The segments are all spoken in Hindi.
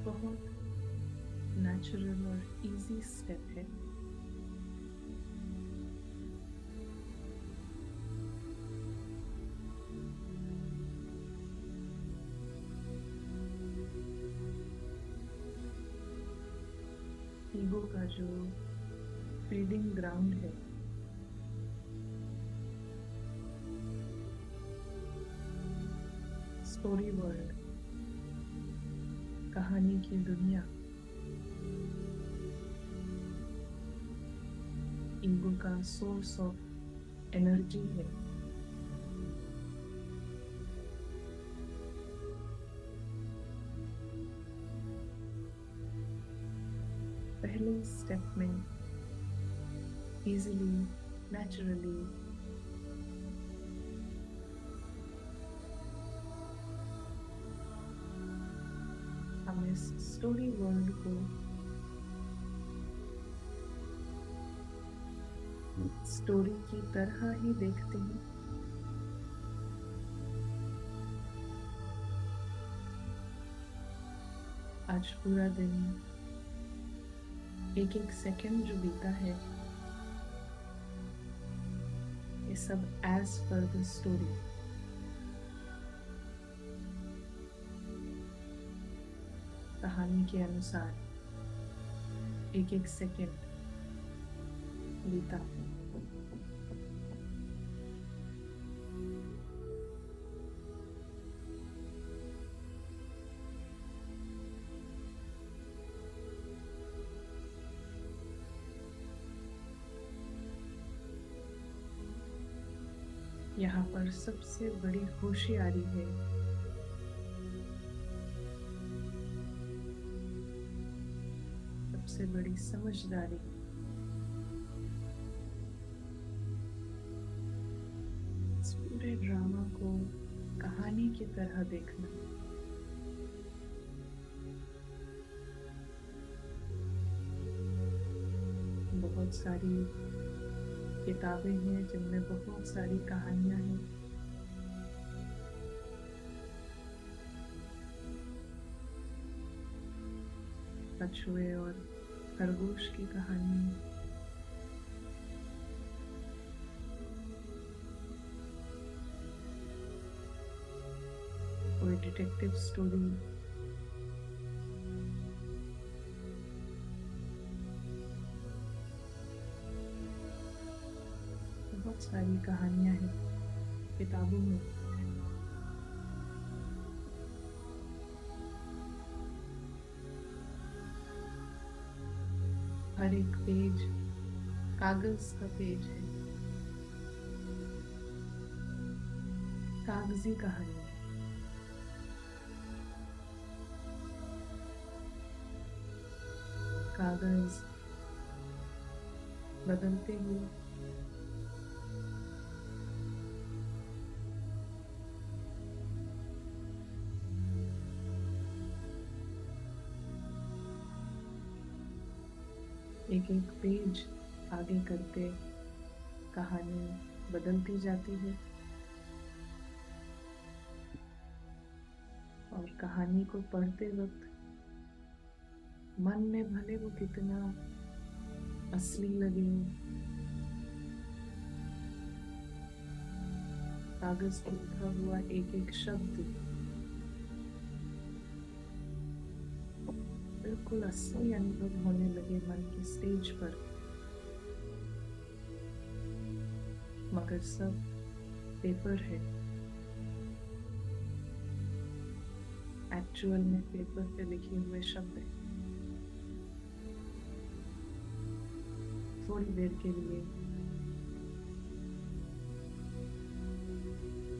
बहुत नेचुरल और इजी स्टेप है। ईगो का जो फीडिंग ग्राउंड है, स्टोरी वर्ल्ड, कहानी की दुनिया, ईगो का सोर्स ऑफ एनर्जी है। पहले स्टेप में इजीली, नेचुरली हम इस स्टोरी वर्ल्ड को स्टोरी की तरह ही देखते हैं। आज पूरा दिन एक एक सेकंड जो बीता है, ये सब एज पर द स्टोरी, कहानी के अनुसार एक एक सेकंड बीता है। यहाँ पर सबसे बड़ी होशियारी है सबसे बड़ी समझदारी इस पूरे ड्रामा को कहानी की तरह देखना। बहुत सारी किताबें हैं जिनमें बहुत सारी कहानियां हैं। कछुए और खरगोश की कहानी, कोई डिटेक्टिव स्टोरी, बहुत सारी कहानियां हैं किताबों में। हर एक पेज कागज का पेज है, कागजी कहानी। कागज बदलते हुए एक एक पेज आगे करके कहानी बदलती जाती है और कहानी को पढ़ते वक्त मन में भले वो कितना असली लगे, कागज पर लिखा हुआ एक एक शब्द बिल्कुल असली अनुभव होने लगे मन के स्टेज पर, मगर सब पेपर है। एक्चुअल में पेपर पे लिखे हुए शब्द है। थोड़ी देर के लिए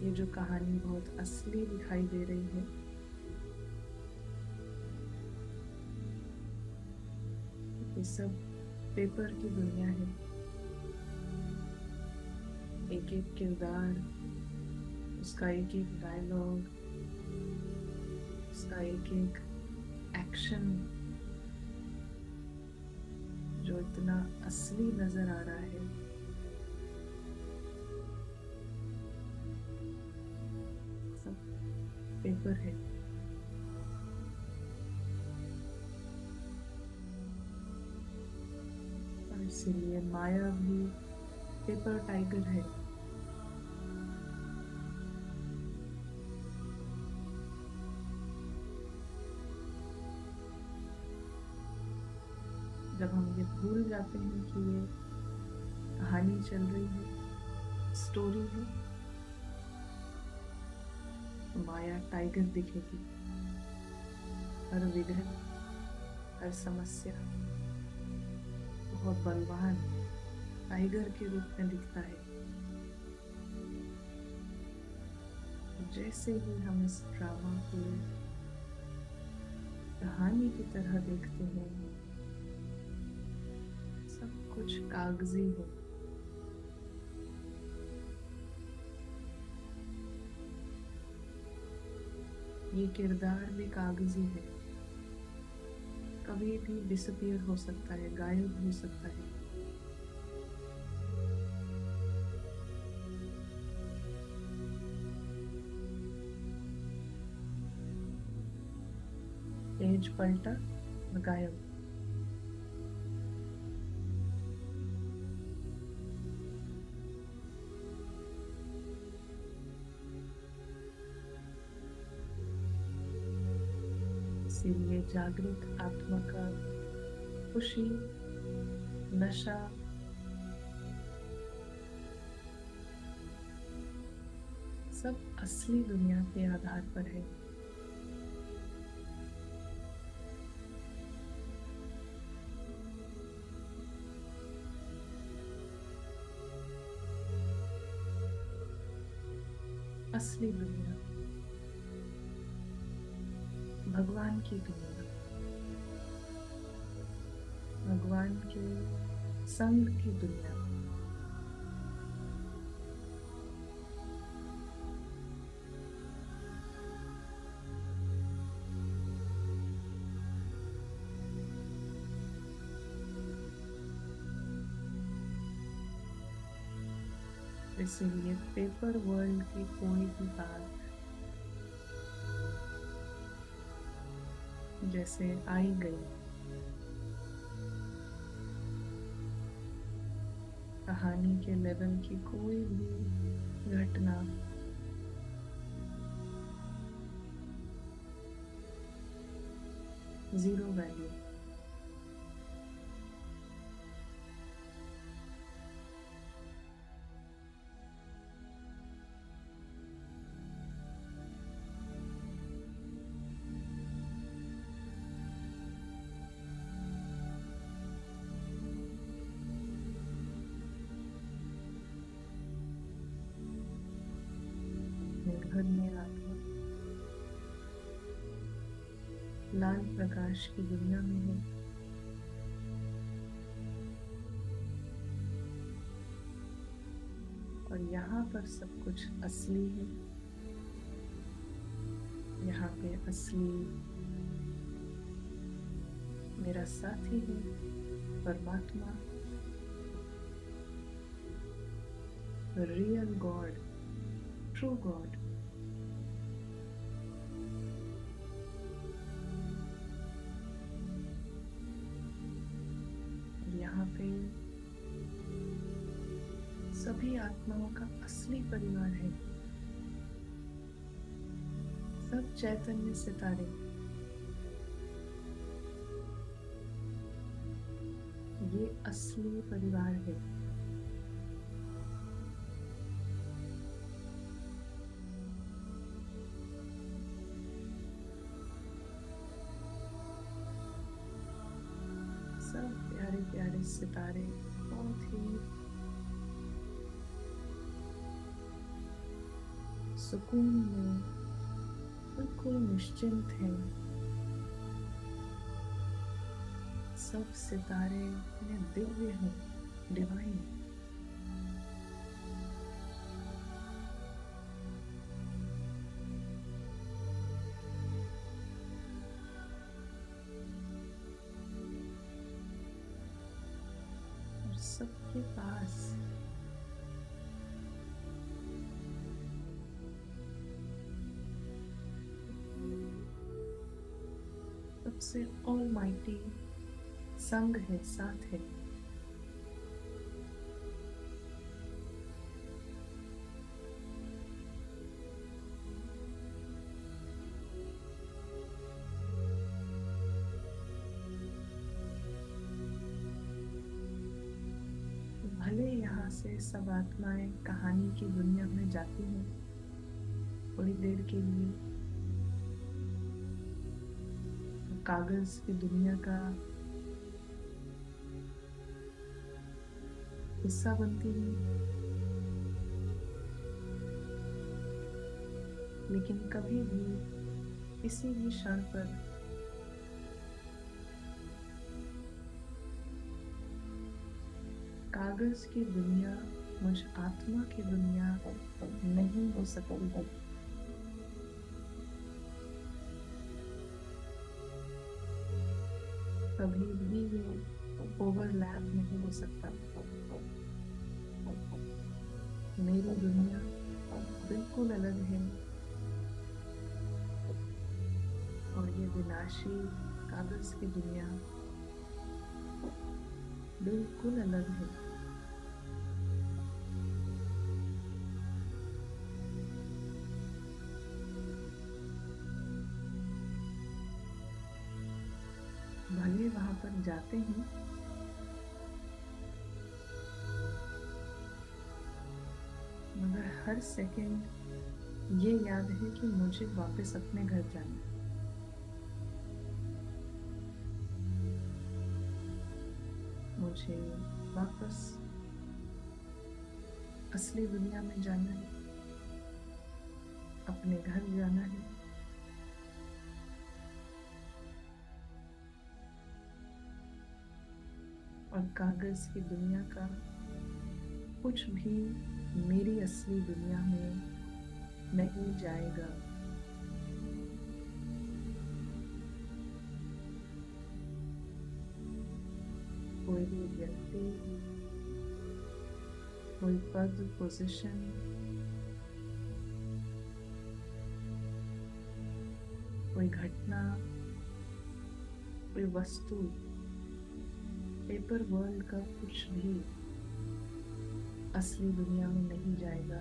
ये जो कहानी बहुत असली दिखाई दे रही है, ये सब पेपर की दुनिया है। एक एक किरदार, उसका एक एक डायलॉग, उसका एक एक एक्शन जो इतना असली नजर आ रहा है, सब पेपर है। इसीलिए माया भी पेपर टाइगर है। जब हम ये भूल जाते हैं कि ये कहानी चल रही है, स्टोरी है, माया टाइगर दिखेगी। हर विघ्न, हर समस्या बहुत बलवान टाइगर के रूप में दिखता है। जैसे ही हम इस ड्रामा को कहानी की तरह देखते हैं, सब कुछ कागजी है। ये किरदार भी कागजी है, कभी भी डिसअपियर हो सकता है, गायब हो सकता है। पेज पलटा और गायब। इसीलिए जागृत आत्मा का खुशी, नशा, सब असली दुनिया के आधार पर है। असली दुनिया, भगवान की दुनिया, भगवान के संग की दुनिया। इसीलिए पेपर वर्ल्ड की कोई भी बात जैसे आई गई, कहानी के लेवल की कोई भी घटना जीरो वैल्यू। घर में आत्मा लाल प्रकाश की दुनिया में है। और यहाँ पर सब कुछ असली है। यहाँ पे असली मेरा साथी है, परमात्मा, रियल गॉड, ट्रू गॉड। यहाँ पे सभी आत्माओं का असली परिवार है, सब चैतन्य सितारे। ये असली परिवार है। सब प्यारे प्यारे सितारे बहुत ही सुकून में, बिल्कुल निश्चिंत हैं। सब सितारे में दिव्य हैं, डिवाइन। और सबके पास सबसे ऑलमाइटी संग है, साथ है। से सब आत्माएं कहानी की दुनिया में जाती हैं थोड़ी देर के लिए, कागज की दुनिया का हिस्सा बनती हैं। लेकिन कभी भी किसी भी क्षण पर कागज की दुनिया मुझ आत्मा की दुनिया नहीं हो सकती है। कभी भी ये ओवरलैप नहीं हो सकता। मेरी दुनिया बिल्कुल अलग है और ये विनाशी कागज की दुनिया बिल्कुल अलग है। भले वहां पर जाते हैं, मगर हर सेकंड ये याद है कि मुझे वापस अपने घर जाना है। मुझे वापस असली दुनिया में जाना है, अपने घर जाना है। और कागज की दुनिया का कुछ भी मेरी असली दुनिया में नहीं जाएगा। कोई भी व्यक्ति, कोई पद, पोजीशन, कोई घटना, कोई वस्तु, पेपर वर्ल्ड का कुछ भी असली दुनिया में नहीं जाएगा।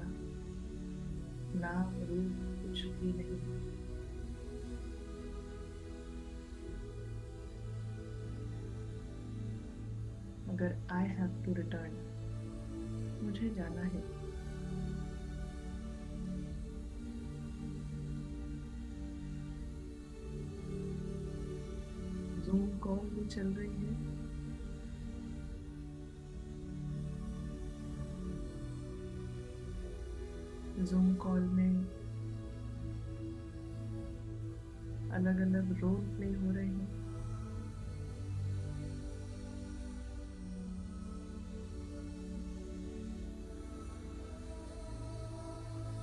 नाम रूप कुछ भी नहीं। मगर आई हैव टू रिटर्न, मुझे जाना है। जूम कॉल भी चल रही है। जूम कॉल में अलग अलग रोल प्ले हो रहे हैं।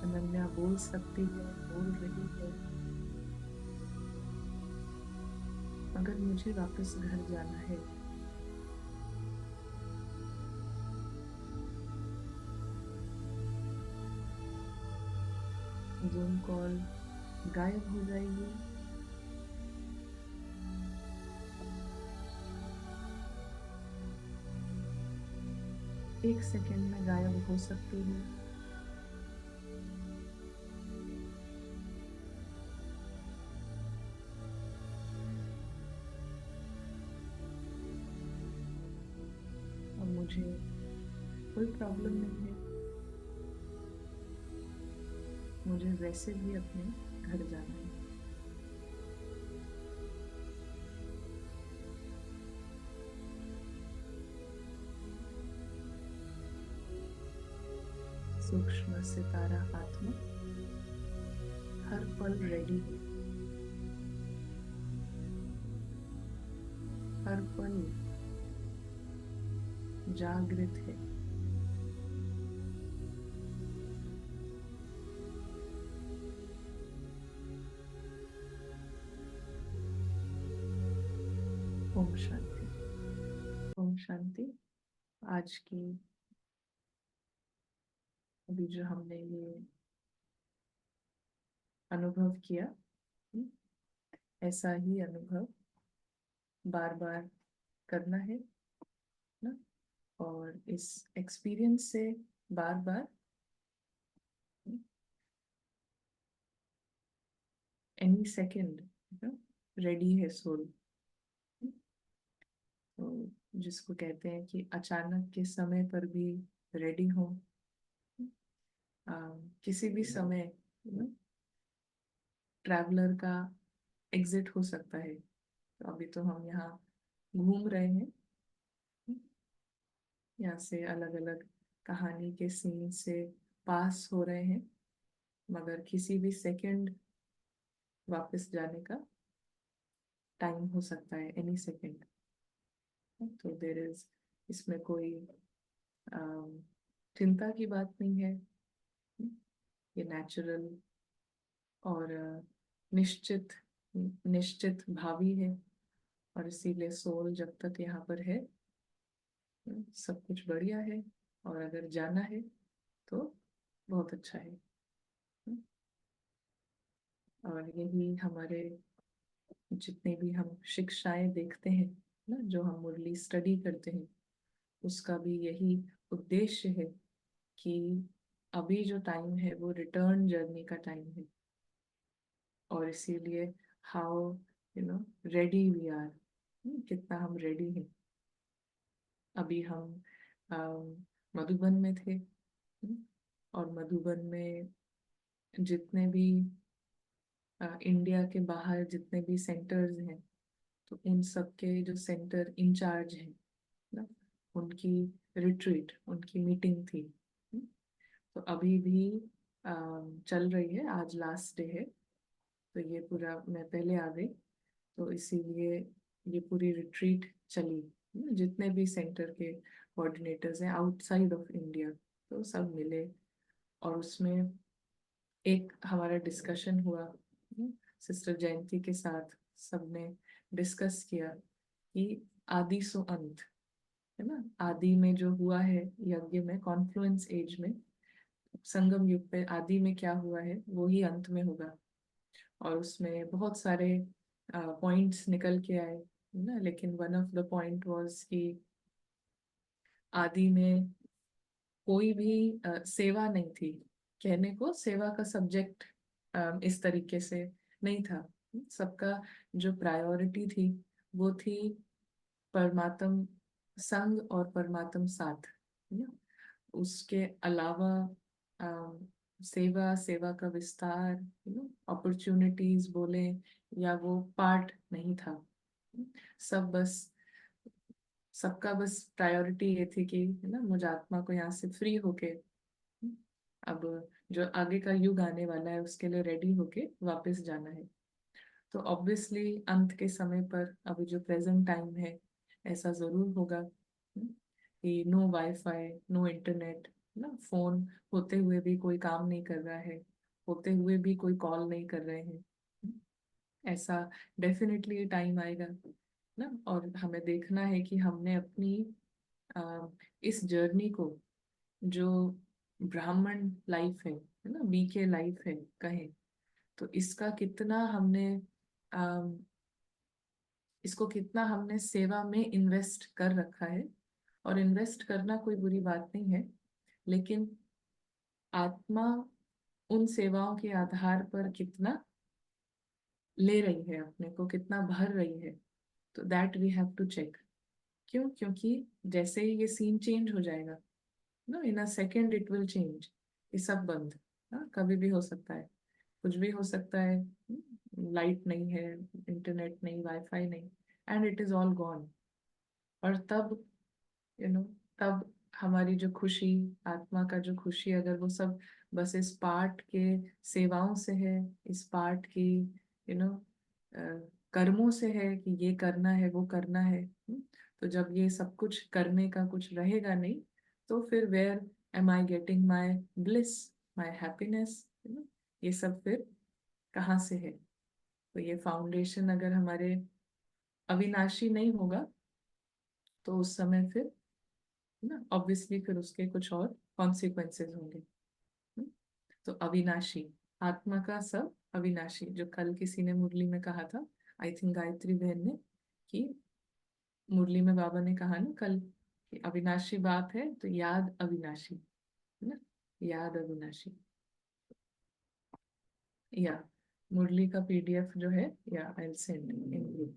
अनन्या बोल सकती है, बोल रही है, मगर मुझे वापस घर जाना है। जूम कॉल गायब हो जाएगी। एक सेकंड में गायब हो सकती है। और मुझे कोई प्रॉब्लम नहीं है, मुझे वैसे भी अपने घर जाना है। सूक्ष्म सितारा आत्मा हर पल रेडी है, हर पल जागृत है। ओम शांति। ओम शांति। आज की अभी जो हमने ये अनुभव किया, ऐसा ही अनुभव बार बार करना है ना। और इस एक्सपीरियंस से बार बार एनी सेकंड रेडी है सोल। तो जिसको कहते हैं कि अचानक के समय पर भी रेडी हो, किसी भी समय ट्रैवलर का एग्जिट हो सकता है। तो अभी तो हम यहाँ घूम रहे हैं, यहाँ से अलग अलग कहानी के सीन से पास हो रहे हैं, मगर किसी भी सेकंड वापस जाने का टाइम हो सकता है, एनी सेकंड। तो देर इज, इसमें कोई अम, चिंता की बात नहीं है। ये नेचुरल और निश्चित निश्चित भावी है। और इसीलिए सोल जब तक यहाँ पर है, सब कुछ बढ़िया है। और अगर जाना है तो बहुत अच्छा है। और यही हमारे जितने भी हम शिक्षाएं देखते हैं ना, जो हम मुरली स्टडी करते हैं, उसका भी यही उद्देश्य है कि अभी जो टाइम है वो रिटर्न जर्नी का टाइम है। और इसीलिए हाउ रेडी वी आर, कितना हम रेडी हैं। अभी हम मधुबन में थे, और मधुबन में जितने भी इंडिया के बाहर जितने भी सेंटर्स हैं, तो उन सब के जो सेंटर इंचार्ज हैं ना, उनकी रिट्रीट, उनकी मीटिंग थी। तो अभी भी चल रही है, आज लास्ट डे है। तो ये पूरा, मैं पहले आ गई तो इसीलिए ये पूरी रिट्रीट चली। जितने भी सेंटर के कोऑर्डिनेटर्स हैं आउटसाइड ऑफ इंडिया, तो सब मिले। और उसमें एक हमारा डिस्कशन हुआ, सिस्टर जयंती के साथ सबने डिस्कस किया कि आदि सो अंत, है ना। आदि में जो हुआ है यज्ञ में, कॉन्फ्लुएंस एज में, संगम युग पे आदि में क्या हुआ है वो ही अंत में होगा। और उसमें बहुत सारे पॉइंट्स निकल के आए ना, लेकिन one of the point was कि आदि में कोई भी सेवा नहीं थी। कहने को सेवा का सब्जेक्ट इस तरीके से नहीं था। सबका जो प्रायोरिटी थी वो थी परमात्म संग और परमात्म साथ, है ना। उसके अलावा अम, सेवा, सेवा का विस्तार, अपॉर्चुनिटीज बोले, या वो पार्ट नहीं था। सब बस, सबका बस प्रायोरिटी ये थी कि, है ना, मुझ आत्मा को यहाँ से फ्री होके अब जो आगे का युग आने वाला है उसके लिए रेडी होके वापस जाना है। तो ऑब्वियसली अंत के समय पर अभी जो प्रेजेंट टाइम है, ऐसा जरूर होगा कि नो वाईफाई, नो इंटरनेट, ना फोन होते हुए भी कोई काम नहीं कर रहा है, होते हुए भी कोई कॉल नहीं कर रहे हैं। ऐसा डेफिनेटली टाइम आएगा ना। और हमें देखना है कि हमने अपनी इस जर्नी को, जो ब्राह्मण लाइफ है ना, बीके लाइफ है कहें, तो इसका कितना हमने अम, इसको कितना हमने सेवा में इन्वेस्ट कर रखा है। और इन्वेस्ट करना कोई बुरी बात नहीं है, लेकिन आत्मा उन सेवाओं के आधार पर कितना ले रही है, अपने को कितना भर रही है, तो that we have to check. क्यों? क्योंकि जैसे ही ये सीन चेंज हो जाएगा ना, in a second it will change. ये सब बंद, हाँ, कभी भी हो सकता है, कुछ भी हो सकता है। लाइट नहीं है, इंटरनेट नहीं, वाईफाई नहीं, and it is all gone. और तब यू नो तब हमारी जो खुशी, आत्मा का जो खुशी, अगर वो सब बस इस पार्ट के सेवाओं से है, इस पार्ट की यू नो कर्मों से है कि ये करना है वो करना है, तो जब ये सब कुछ करने का कुछ रहेगा नहीं, तो फिर where am I getting my bliss, my happiness, ये सब फिर कहाँ से है। तो ये फाउंडेशन अगर हमारे अविनाशी नहीं होगा, तो उस समय फिर ना ऑब्वियसली फिर उसके कुछ और कॉन्सिक्वेंसेस होंगे। हम्म, तो अविनाशी, आत्मा का सब अविनाशी, जो कल किसी ने मुरली में कहा था, आई थिंक गायत्री बहन ने, कि मुरली में बाबा ने कहा ना कल कि अविनाशी बाप है तो याद अविनाशी, है ना, याद अविनाशी। या मुरली का पीडीएफ जो है, या I will send in group.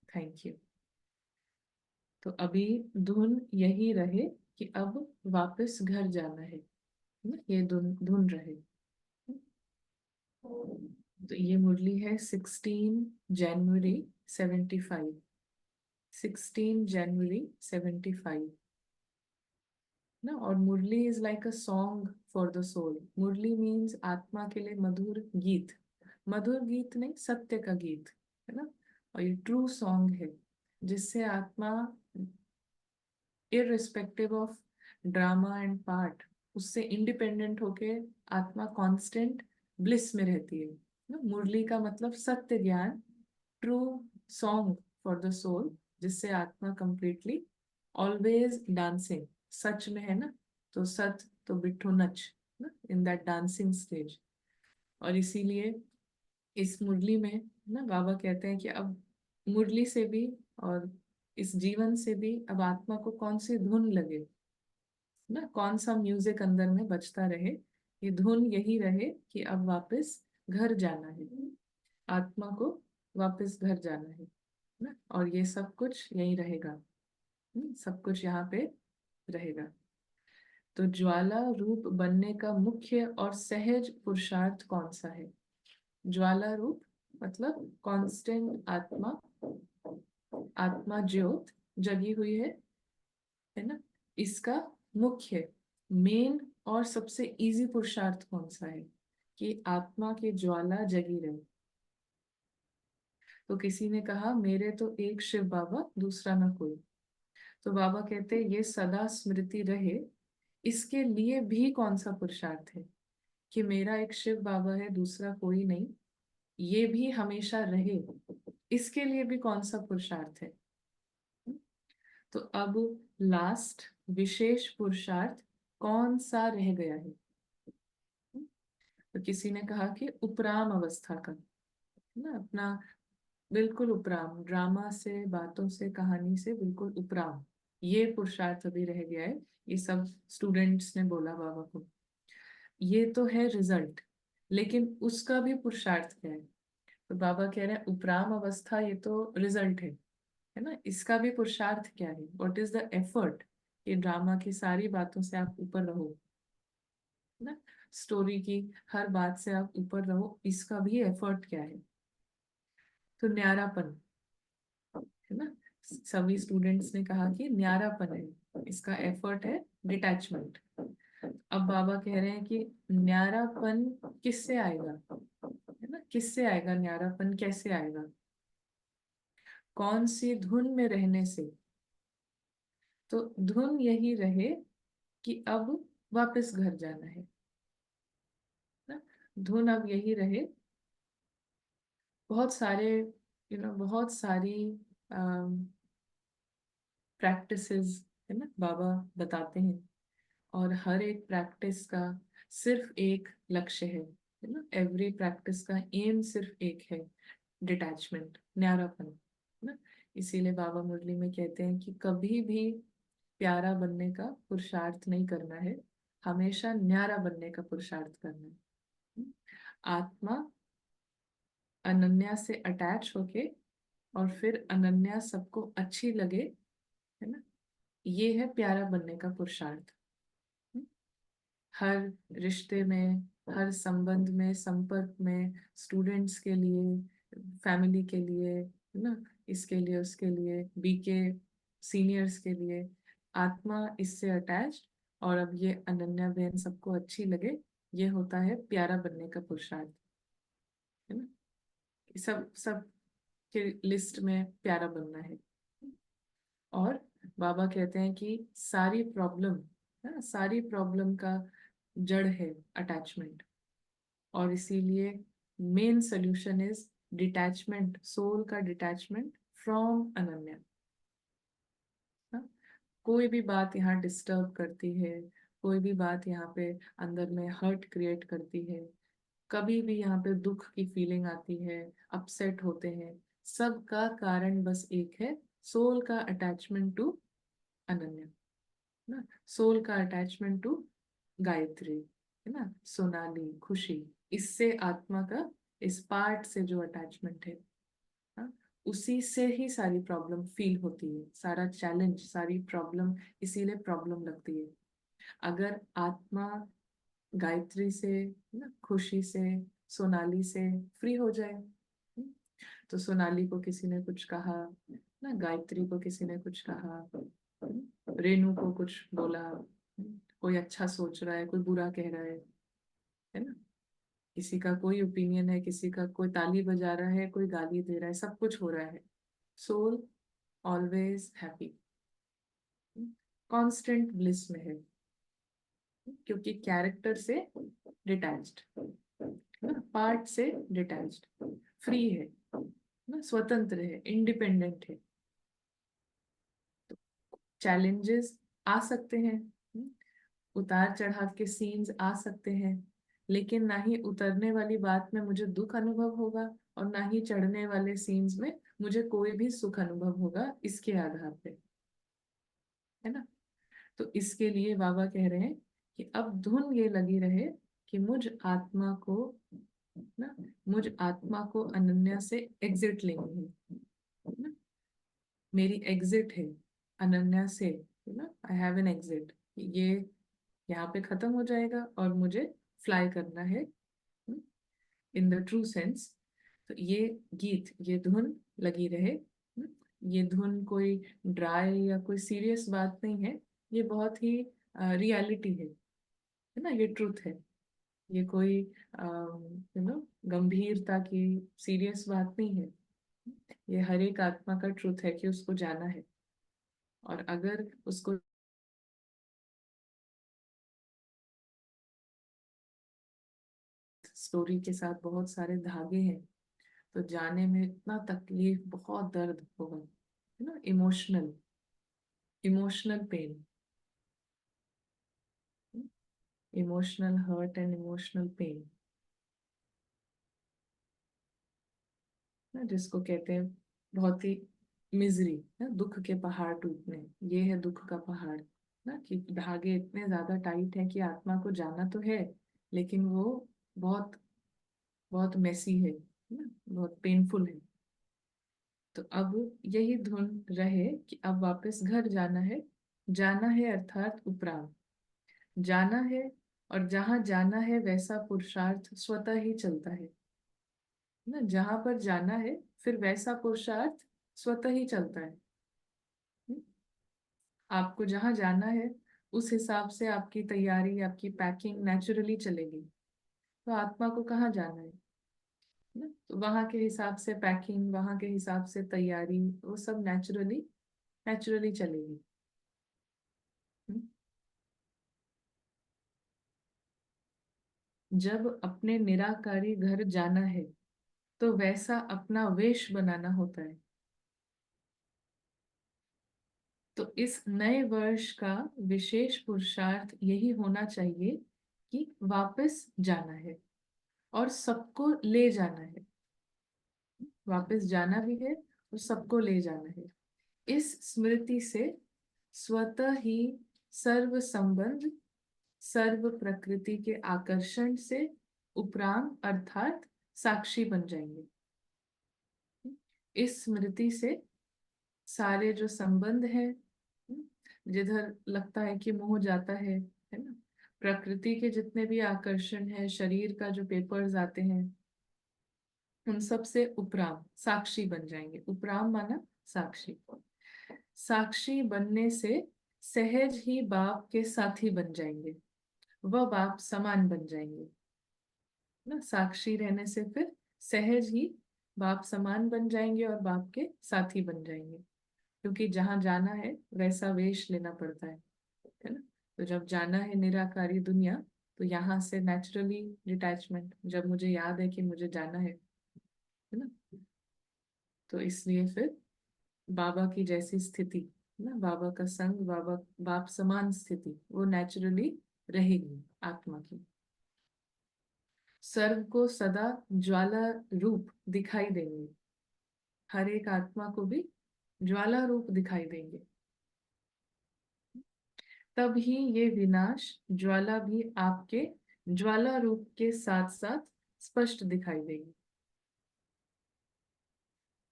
Thank you. तो अभी धुन यही रहे, कि अब वापस घर जाना है ना, ये धुन धुन रहे। तो ये मुरली है 16 जनवरी 75, 16 जनवरी 75 ना। और Murli is like a song for the soul. Murli means आत्मा के लिए मधुर गीत, मधुर गीत नहीं, सत्य का गीत है ना। और ये ट्रू सॉन्ग है जिससे आत्मा irrespective of drama and part, उससे इंडिपेंडेंट होके आत्मा कांस्टेंट ब्लिस में रहती है ना। मुरली का मतलब सत्य ज्ञान, true song for the soul, जिससे आत्मा कंप्लीटली ऑलवेज डांसिंग, सच में है ना। तो सत तो बिट्ठू नच ना, इन दैट डांसिंग स्टेज। और इसीलिए इस मुरली में ना बाबा कहते हैं कि अब मुरली से भी और इस जीवन से भी अब आत्मा को कौन सी धुन लगे ना, कौन सा म्यूजिक अंदर में बजता रहे। ये धुन यही रहे कि अब वापस घर जाना है, आत्मा को वापस घर जाना है ना। और ये सब कुछ यही रहेगा, सब कुछ यहाँ पे रहेगा। तो ज्वाला रूप बनने का मुख्य और सहज पुरुषार्थ कौन सा है? ज्वाला रूप मतलब कांस्टेंट आत्मा, आत्मा ज्योत जगी हुई है ना। इसका मुख्य, मेन और सबसे इजी पुरुषार्थ कौन सा है कि आत्मा की ज्वाला जगी रहे? तो किसी ने कहा मेरे तो एक शिव बाबा, दूसरा ना कोई। तो बाबा कहते ये सदा स्मृति रहे, इसके लिए भी कौन सा पुरुषार्थ है कि मेरा एक शिव बाबा है, दूसरा कोई नहीं, ये भी हमेशा रहे, इसके लिए भी कौन सा पुरुषार्थ है? तो अब लास्ट विशेष पुरुषार्थ कौन सा रह गया है? तो किसी ने कहा कि उपराम अवस्था का ना, अपना बिल्कुल उपराम, ड्रामा से, बातों से, कहानी से बिल्कुल उपराम, ये पुरुषार्थ अभी रह गया है। ये सब स्टूडेंट्स ने बोला बाबा को। ये तो है रिजल्ट, लेकिन उसका भी पुरुषार्थ क्या है? तो बाबा कह रहे हैं उपराम अवस्था ये तो रिजल्ट है ना, इसका भी पुरुषार्थ क्या है? What is the effort? ये ड्रामा की सारी बातों से आप ऊपर रहो ना, स्टोरी की हर बात से आप ऊपर रहो, इसका भी एफर्ट क्या है? तो न्यारापन है ना। सभी स्टूडेंट्स ने कहा कि न्यारापन है, इसका एफर्ट है डिटैचमेंट। अब बाबा कह रहे हैं कि न्यारापन किससे आएगा है ना, किससे आएगा न्यारापन, कैसे आएगा? कौन सी धुन में रहने से? तो धुन यही रहे कि अब वापस घर जाना है ना। धुन अब यही रहे, बहुत सारे बहुत सारी प्रैक्टिसेस है ना बाबा बताते हैं, और हर एक प्रैक्टिस का सिर्फ एक लक्ष्य है ना। एवरी प्रैक्टिस का एम सिर्फ एक है, डिटैचमेंट, न्यारापन है ना। इसीलिए बाबा मुरली में कहते हैं कि कभी भी प्यारा बनने का पुरुषार्थ नहीं करना है, हमेशा न्यारा बनने का पुरुषार्थ करना है। आत्मा अनन्या से अटैच होके और फिर अनन्या सबको अच्छी लगे है ना, ये है प्यारा बनने का पुरुषार्थ। हर रिश्ते में, हर संबंध में, संपर्क में, स्टूडेंट्स के लिए, फैमिली के लिए है ना, इसके लिए उसके लिए, बीके सीनियर्स के लिए, आत्मा इससे अटैच, और अब ये अनन्या बहन सबको अच्छी लगे, ये होता है प्यारा बनने का पुरुषार्थ है ना। सब सब के लिस्ट में प्यारा बनना है। और बाबा कहते हैं कि सारी प्रॉब्लम है, सारी प्रॉब्लम का जड़ है अटैचमेंट, और इसीलिए main solution is detachment, soul का डिटैचमेंट फ्रॉम अनन्या। हाँ? कोई भी बात यहाँ डिस्टर्ब करती है, कोई भी बात यहाँ पे अंदर में हर्ट क्रिएट करती है, कभी भी यहाँ पे दुख की फीलिंग आती है, अपसेट होते हैं, सबका कारण बस एक है, सोल का अटैचमेंट टू अनन्या ना, सोल का अटैचमेंट टू गायत्री है ना, सोनाली, खुशी, इससे आत्मा का इस पार्ट से जो अटैचमेंट है ना, उसी से ही सारी प्रॉब्लम फील होती है, सारा चैलेंज, सारी प्रॉब्लम इसीलिए प्रॉब्लम लगती है। अगर आत्मा गायत्री से, ना, खुशी से, सोनाली से फ्री हो जाए, तो सोनाली को किसी ने कुछ कहा, ना, गायत्री को किसी ने कुछ कहा, रेनू को कुछ बोला, कोई अच्छा सोच रहा है, कोई बुरा कह रहा है ना, किसी का कोई ओपिनियन है, किसी का कोई ताली बजा रहा है, कोई गाली दे रहा है, सब कुछ हो रहा है, soul always happy, constant bliss में है, क्योंकि कैरेक्टर से डिटैच्ड, पार्ट से डिटैच्ड, फ्री है ना, स्वतंत्र है, इंडिपेंडेंट है। चैलेंजेस आ सकते हैं, उतार चढ़ाव के सीन्स आ सकते हैं, लेकिन ना ही उतरने वाली बात में मुझे दुख अनुभव होगा और ना ही चढ़ने वाले सीन्स में मुझे कोई भी सुख अनुभव होगा, इसके आधार पे, है ना। तो इसके लिए बाबा कह रहे हैं कि अब धुन ये लगी रहे कि ना मुझ आत्मा को अनन्या से एग्जिट लेनी है ना, मेरी एग्जिट है अनन्या से, है ना, आई हैव एन एग्जिट, ये यहाँ पे खत्म हो जाएगा और मुझे फ्लाई करना है इन द ट्रू सेंस। तो ये गीत, ये धुन लगी रहे, ये धुन कोई ड्राई या कोई सीरियस बात नहीं है, ये बहुत ही रियलिटी है ना, ये ट्रूथ है, ये कोई गंभीरता की सीरियस बात नहीं है, ये हर एक आत्मा का ट्रूथ है कि उसको जाना है। और अगर उसको स्टोरी के साथ बहुत सारे धागे हैं, तो जाने में इतना तकलीफ, बहुत दर्द होगा, है ना, emotional, emotional pain, emotional hurt and emotional pain, ना, जिसको कहते हैं बहुत ही मिजरी, ना, दुख के पहाड़ टूटने, ये है दुख का पहाड़, ना, कि धागे इतने ज्यादा टाइट है कि आत्मा को जाना तो है, लेकिन वो बहुत बहुत मेसी है ना, बहुत पेनफुल है। तो अब यही धुन रहे कि अब वापस घर जाना है, जाना है अर्थात उपराम, जाना है, और जहां जाना है वैसा पुरुषार्थ स्वतः ही चलता है ना, जहां पर जाना है फिर वैसा पुरुषार्थ स्वतः ही चलता है। हम्म? आपको जहां जाना है उस हिसाब से आपकी तैयारी, आपकी पैकिंग नेचुरली चलेगी। तो आत्मा को कहाँ जाना है ना, तो वहां के हिसाब से पैकिंग, वहां के हिसाब से तैयारी, वो सब नेचुरली नेचुरली चलेगी। हम्म? जब अपने निराकारी घर जाना है तो वैसा अपना वेश बनाना होता है। तो इस नए वर्ष का विशेष पुरुषार्थ यही होना चाहिए कि वापस जाना है और सबको ले जाना है, वापस जाना भी है और सबको ले जाना है। इस स्मृति से स्वतः ही सर्व संबंध, सर्व प्रकृति के आकर्षण से उपराम अर्थात साक्षी बन जाएंगे। इस स्मृति से सारे जो संबंध है, जिधर लगता है कि मोह जाता है ना, प्रकृति के जितने भी आकर्षण है, शरीर का जो पेपर्स आते हैं, उन सब से उपराम साक्षी बन जाएंगे। उपराम माना साक्षी, साक्षी बनने से सहज ही बाप के साथी बन जाएंगे, वह बाप समान बन जाएंगे ना, साक्षी रहने से फिर सहज ही बाप समान बन जाएंगे और बाप के साथी बन जाएंगे, क्योंकि जहां जाना है वैसा वेश लेना पड़ता है ना। तो जब जाना है निराकारी दुनिया, तो यहाँ से नेचुरली डिटैचमेंट, जब मुझे याद है कि मुझे जाना है ना, तो इसलिए फिर बाबा की जैसी स्थिति, ना, बाबा का संग, बाबा बाप समान स्थिति वो नेचुरली रहेगी आत्मा की। सर्व को सदा ज्वाला रूप दिखाई देंगे, हर एक आत्मा को भी ज्वाला रूप दिखाई देंगे, तब ही ये विनाश ज्वाला भी आपके ज्वाला रूप के साथ साथ स्पष्ट दिखाई देगी।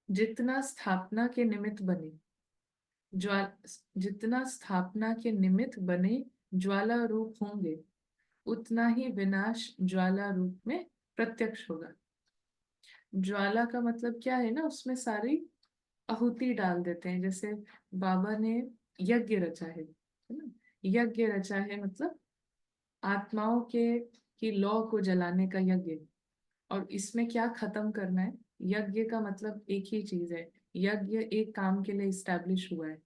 जितना स्थापना के निमित्त बने ज्वाल जितना स्थापना के निमित्त बने ज्वाला रूप होंगे, उतना ही विनाश ज्वाला रूप में प्रत्यक्ष होगा। ज्वाला का मतलब क्या है ना, उसमें सारी आहुति डाल देते हैं। जैसे बाबा ने यज्ञ रचा है ना। यज्ञ रचा है मतलब आत्माओं के की लौ को जलाने का यज्ञ। और इसमें क्या खत्म करना है? यज्ञ का मतलब एक ही चीज है। यज्ञ एक काम के लिए इस्टेब्लिश हुआ है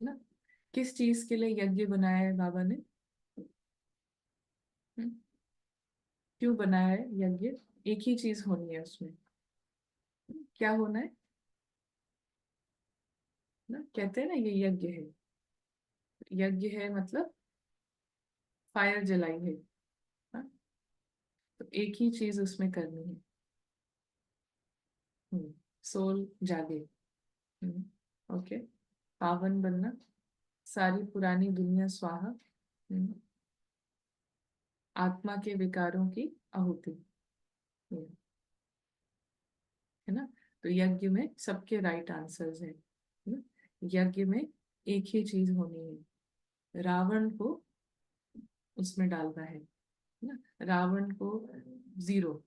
ना। किस चीज के लिए यज्ञ बनाया है बाबा ने? हम्म, क्यों बनाया है यज्ञ? एक ही चीज होनी है उसमें। क्या होना है ना, कहते हैं ना ये यज्ञ है। यज्ञ है मतलब फायर जलाई है ना? तो एक ही चीज उसमें करनी है। सोल जागे। ओके। पावन बनना, सारी पुरानी दुनिया स्वाहा। आत्मा के विकारों की आहुति। हम्म, है ना। तो यज्ञ में सबके राइट आंसर्स है ना? यज्ञ में एक ही चीज होनी है। रावण को उसमें डालना है ना। रावण को जीरो,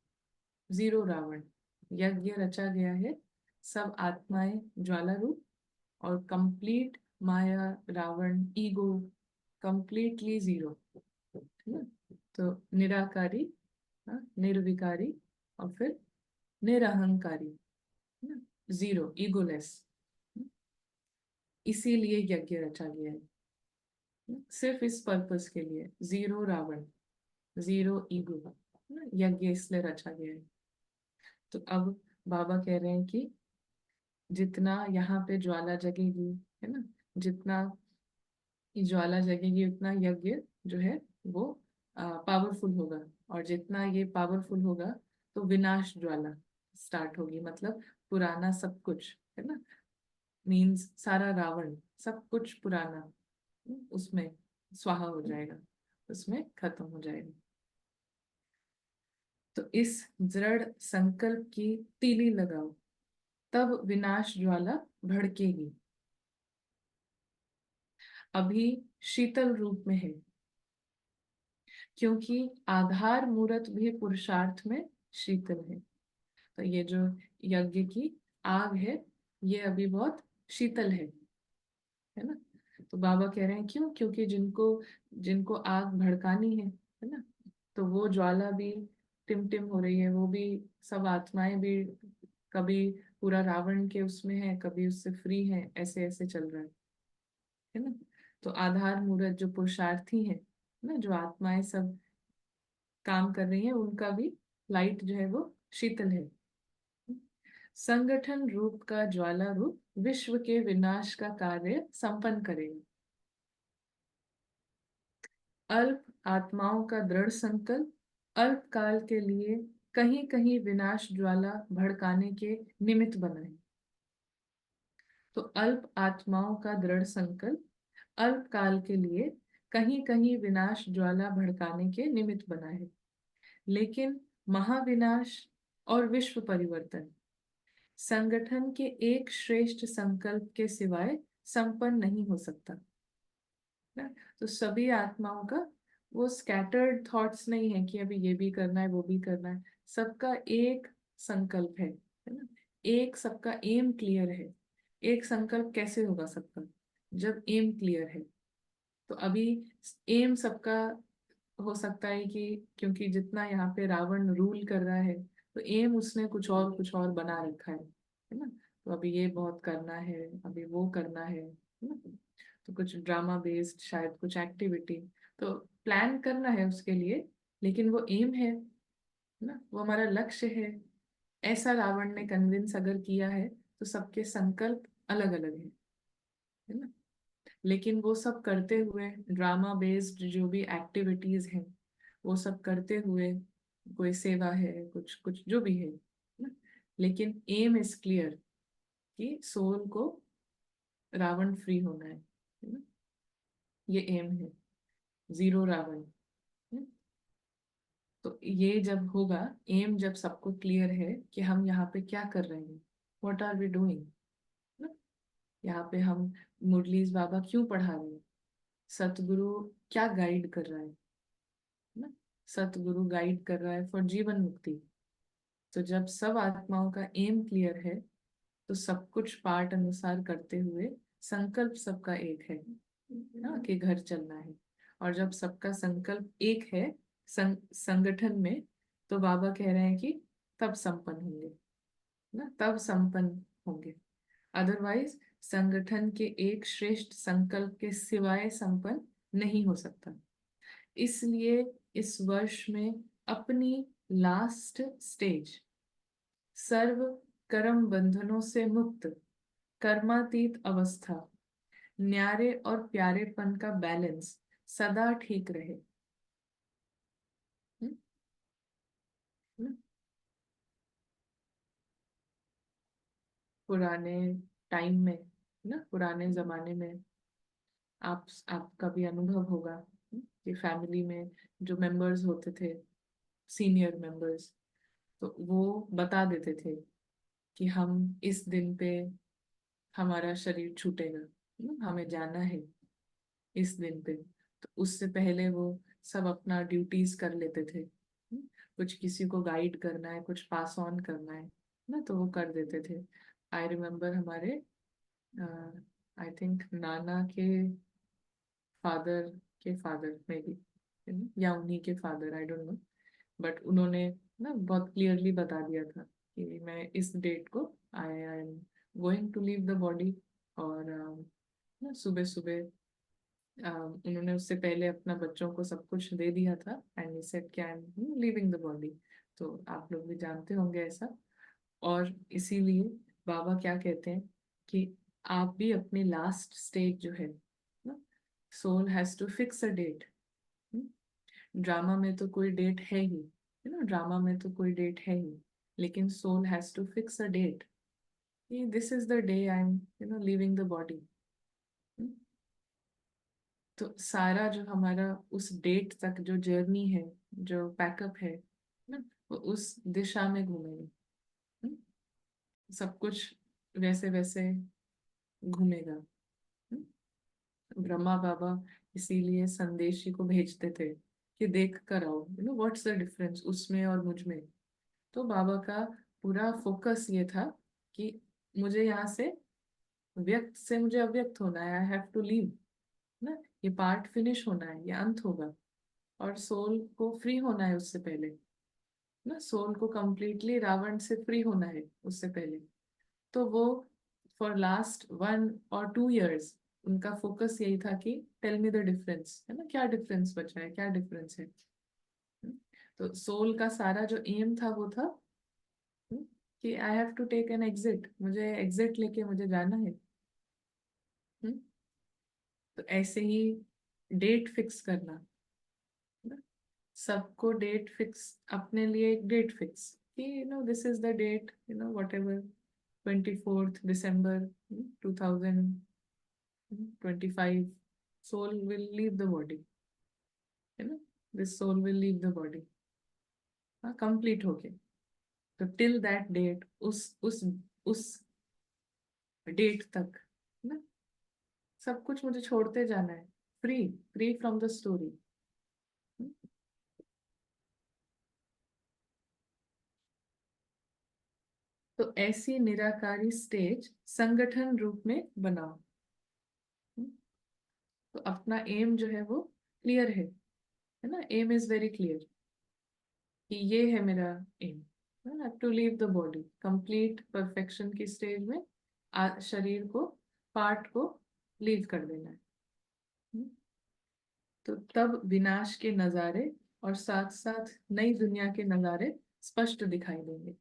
जीरो रावण। यज्ञ रचा गया है, सब आत्माएं ज्वाला रूप, और कंप्लीट माया, रावण, ईगो, कंप्लीटली जीरो है ना। तो निराकारी, हाँ, निर्विकारी, और फिर निरहंकारी है ना, जीरो, ईगोलेस। इसीलिए यज्ञ रचा गया है, सिर्फ इस पर्पस के लिए। जीरो रावण, जीरो ईगो, यज्ञ इसलिए रचा गया है। तो अब बाबा कह रहे हैं कि जितना यहाँ पे ज्वाला जगेगी, है ना, जितना ये ज्वाला जगेगी उतना यज्ञ जो है वो पावरफुल होगा। और जितना ये पावरफुल होगा तो विनाश ज्वाला स्टार्ट होगी। मतलब पुराना सब कुछ है ना, मीन्स सारा रावण, सब कुछ पुराना उसमें स्वाहा हो जाएगा, उसमें खत्म हो जाएगा। तो इस दृढ़ संकल्प की तीली लगाओ, तब विनाश ज्वाला भड़केगी। अभी शीतल रूप में है, क्योंकि आधार मूरत भी पुरुषार्थ में शीतल है। तो ये जो यज्ञ की आग है, ये अभी बहुत शीतल है ना। तो बाबा कह रहे हैं क्यों? क्योंकि जिनको जिनको आग भड़कानी है ना, तो वो ज्वाला भी टिम हो रही है। वो भी सब आत्माएं भी कभी पूरा रावण के उसमें है, कभी उससे फ्री है, ऐसे ऐसे चल रहा है ना। तो आधार मूरत जो पुरुषार्थी है ना, जो आत्माएं सब काम कर रही है, उनका भी लाइट जो है वो शीतल है। संगठन रूप का ज्वाला रूप विश्व के विनाश का कार्य संपन्न करेगा। अल्प आत्माओं का दृढ़ संकल्प अल्प काल के लिए कहीं कहीं विनाश ज्वाला भड़काने के निमित्त बना है। तो अल्प आत्माओं का दृढ़ संकल्प अल्प काल के लिए कहीं कहीं विनाश ज्वाला भड़काने के निमित्त बना है। लेकिन महाविनाश और विश्व परिवर्तन संगठन के एक श्रेष्ठ संकल्प के सिवाय संपन्न नहीं हो सकता ना। तो सभी आत्माओं का वो स्कैटर्ड थॉट्स नहीं है कि अभी ये भी करना है वो भी करना है। सबका एक संकल्प है ना। एक सबका एम क्लियर है। एक संकल्प कैसे होगा सबका? जब एम क्लियर है। तो अभी एम सबका हो सकता है कि क्योंकि जितना यहाँ पे रावण रूल कर रहा है, तो एम उसने कुछ और बना रखा है ना। तो अभी ये बहुत करना है, अभी वो करना है ना। तो कुछ ड्रामा बेस्ड शायद कुछ एक्टिविटी तो प्लान करना है उसके लिए, लेकिन वो एम है ना, वो हमारा लक्ष्य है। ऐसा रावण ने कन्विंस अगर किया है, तो सबके संकल्प अलग अलग है ना। लेकिन वो सब करते हुए ड्रामा बेस्ड जो भी एक्टिविटीज हैं, वो सब करते हुए कोई सेवा है, कुछ कुछ जो भी है ना, लेकिन एम इज क्लियर कि सोल को रावण फ्री होना है ना। ये एम है, जीरो रावण। है? तो ये जब होगा, एम जब सबको क्लियर है कि हम यहाँ पे क्या कर रहे हैं, व्हाट आर वी डूइंग, यहाँ पे हम मुरलीज बाबा क्यों पढ़ा रहे हैं, सतगुरु क्या गाइड कर रहा है ना, सतगुरु गाइड कर रहा है फॉर जीवन मुक्ति। तो जब सब आत्माओं का एम क्लियर है, तो सब कुछ पाठ अनुसार करते हुए संकल्प सबका एक है ना, कि घर चलना है। और जब सबका संकल्प एक है संगठन में, तो बाबा कह रहे हैं कि तब संपन्न होंगे ना, तब संपन्न होंगे। अदरवाइज संगठन के एक श्रेष्ठ संकल्प के सिवाय संपन्न नहीं हो सकता। इसलिए इस वर्ष में अपनी लास्ट स्टेज, सर्व कर्म बंधनों से मुक्त कर्मातीत अवस्था, न्यारे और प्यारेपन का बैलेंस सदा ठीक रहे। हम्म, हम्म। पुराने टाइम में ना, पुराने जमाने में आपका भी अनुभव होगा, कि फैमिली में जो मेंबर्स होते थे, सीनियर मेंबर्स, तो वो बता देते थे कि हम इस दिन पे हमारा शरीर छूटेगा, हमें जाना है इस दिन पे। तो उससे पहले वो सब अपना ड्यूटीज कर लेते थे, कुछ किसी को गाइड करना है, कुछ पास ऑन करना है ना, तो वो कर देते थे। आई रिमेम्बर हमारे आई थिंक नाना के फादर के फादर में भी, या उन्हीं के father, I don't know, but उन्होंने ना बहुत क्लियरली बता दिया था कि मैं इस डेट को I am going to leave the body. और ना सुबह सुबह उन्होंने उससे पहले अपना बच्चों को सब कुछ दे दिया था, एंड ही सेड कि आई एम लीविंग द बॉडी। तो आप लोग भी जानते होंगे ऐसा। और इसीलिए बाबा क्या कहते हैं कि आप भी अपनी लास्ट स्टेज जो है ना, soul has to fix a date. Drama में तो कोई डेट है ही, है ना, ड्रामा में तो कोई डेट है ही, लेकिन soul has to fix a date, this is the day I am leaving the body. तो सारा जो हमारा उस डेट तक जो जर्नी है, जो पैकअप है ना, वो उस दिशा में घूमेगा। हम्म, सब कुछ वैसे वैसे घूमेगा। ब्रह्मा बाबा इसीलिए संदेशी को भेजते थे कि देख कर आओ, व्हाट्स द डिफरेंस उसमें और मुझ में। तो बाबा का पूरा फोकस ये था कि मुझे यहाँ से, व्यक्त से मुझे अव्यक्त होना है, आई हैव टू लीव ना, ये पार्ट फिनिश होना है, ये अंत होगा। और सोल को फ्री होना है उससे पहले ना, सोल को कंप्लीटली रावण से फ्री होना है उससे पहले। तो वो फॉर लास्ट 1 और 2 years उनका फोकस यही था कि टेल मी द डिफरेंस, है ना, क्या डिफरेंस बचा है, क्या डिफरेंस है। तो सोल का सारा जो एम था वो था कि I have to take an exit, मुझे एग्जिट लेके मुझे जाना है। हम्म, तो ऐसे ही डेट फिक्स करना, सबको डेट फिक्स, अपने लिए एक डेट फिक्स कि this is the date, whatever 24th December 2025, soul will leave the body, है ना, this soul will leave the body, हाँ, कंप्लीट हो गया। तो टिल दैट डेट, उस डेट तक ना, सब कुछ मुझे छोड़ते जाना है, free, free from the story. तो ऐसी निराकारी स्टेज संगठन रूप में बनाओ। तो अपना एम जो है वो क्लियर है ना, एम इज वेरी क्लियर कि ये है मेरा aim, to leave the body, complete perfection की स्टेज में शरीर को, पार्ट को लीव कर देना है। हम्म, तो तब विनाश के नजारे और साथ साथ नई दुनिया के नजारे स्पष्ट दिखाई देंगे,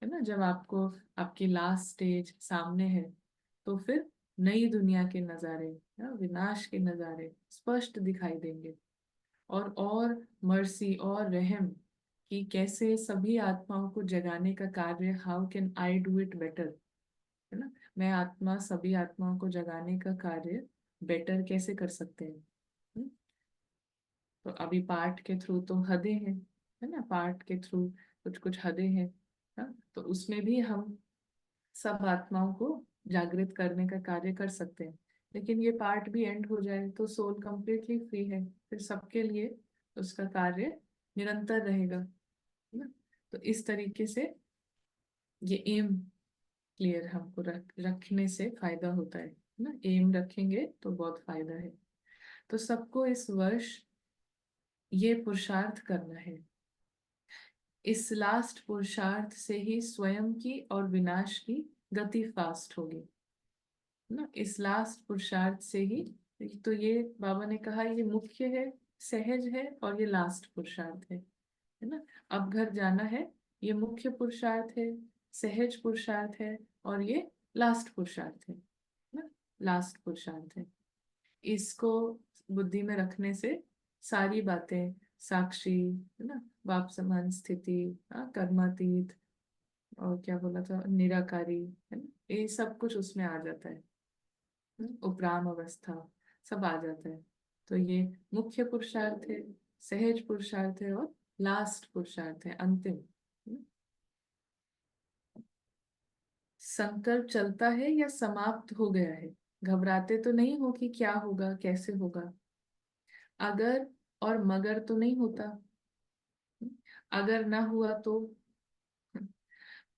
है ना, जब आपको आपकी लास्ट स्टेज सामने है, तो फिर नई दुनिया के नजारे, विनाश के नजारे स्पष्ट दिखाई देंगे। और मर्सी और रहम कि कैसे सभी आत्माओं को जगाने का कार्य, how can I do it better, है ना, मैं आत्मा सभी आत्माओं को जगाने का कार्य बेटर कैसे कर सकते हैं। हम्म, तो अभी पाठ के थ्रू तो हदें हैं, है ना, पाठ के थ्रू कुछ कुछ हदें हैं, हाँ, तो उसमें भी हम सब आत्माओं को जागृत करने का कार्य कर सकते हैं। लेकिन ये पार्ट भी एंड हो जाए तो सोल कंप्लीटली फ्री है, फिर सबके लिए उसका कार्य निरंतर रहेगा, है ना। तो इस तरीके से ये एम क्लियर हमको रखने से फायदा होता है ना। एम रखेंगे तो बहुत फायदा है। तो सबको इस वर्ष ये पुरुषार्थ करना है। इस लास्ट पुरुषार्थ से ही स्वयं की और विनाश की गति फास्ट होगी ना। इस लास्ट पुरुषार्थ से ही, तो ये बाबा ने कहा ये मुख्य है, सहज है, और ये लास्ट पुरुषार्थ है ना। अब घर जाना है, ये मुख्य पुरुषार्थ है, सहज पुरुषार्थ है, और ये लास्ट पुरुषार्थ है ना। लास्ट पुरुषार्थ है। इसको बुद्धि में रखने से सारी बातें, साक्षी, है ना, बाप समान स्थिति, कर्मातीत, और क्या बोला था, निराकारी, है ना, ये सब कुछ उसमें आ जाता है। उपराम अवस्था सब आ जाता है। तो ये मुख्य पुरुषार्थ है, सहज पुरुषार्थ है, और लास्ट पुरुषार्थ है, अंतिम। संकल्प चलता है या समाप्त हो गया है? घबराते तो नहीं हो कि क्या होगा, कैसे होगा। अगर और मगर तो नहीं होता। अगर ना हुआ तो,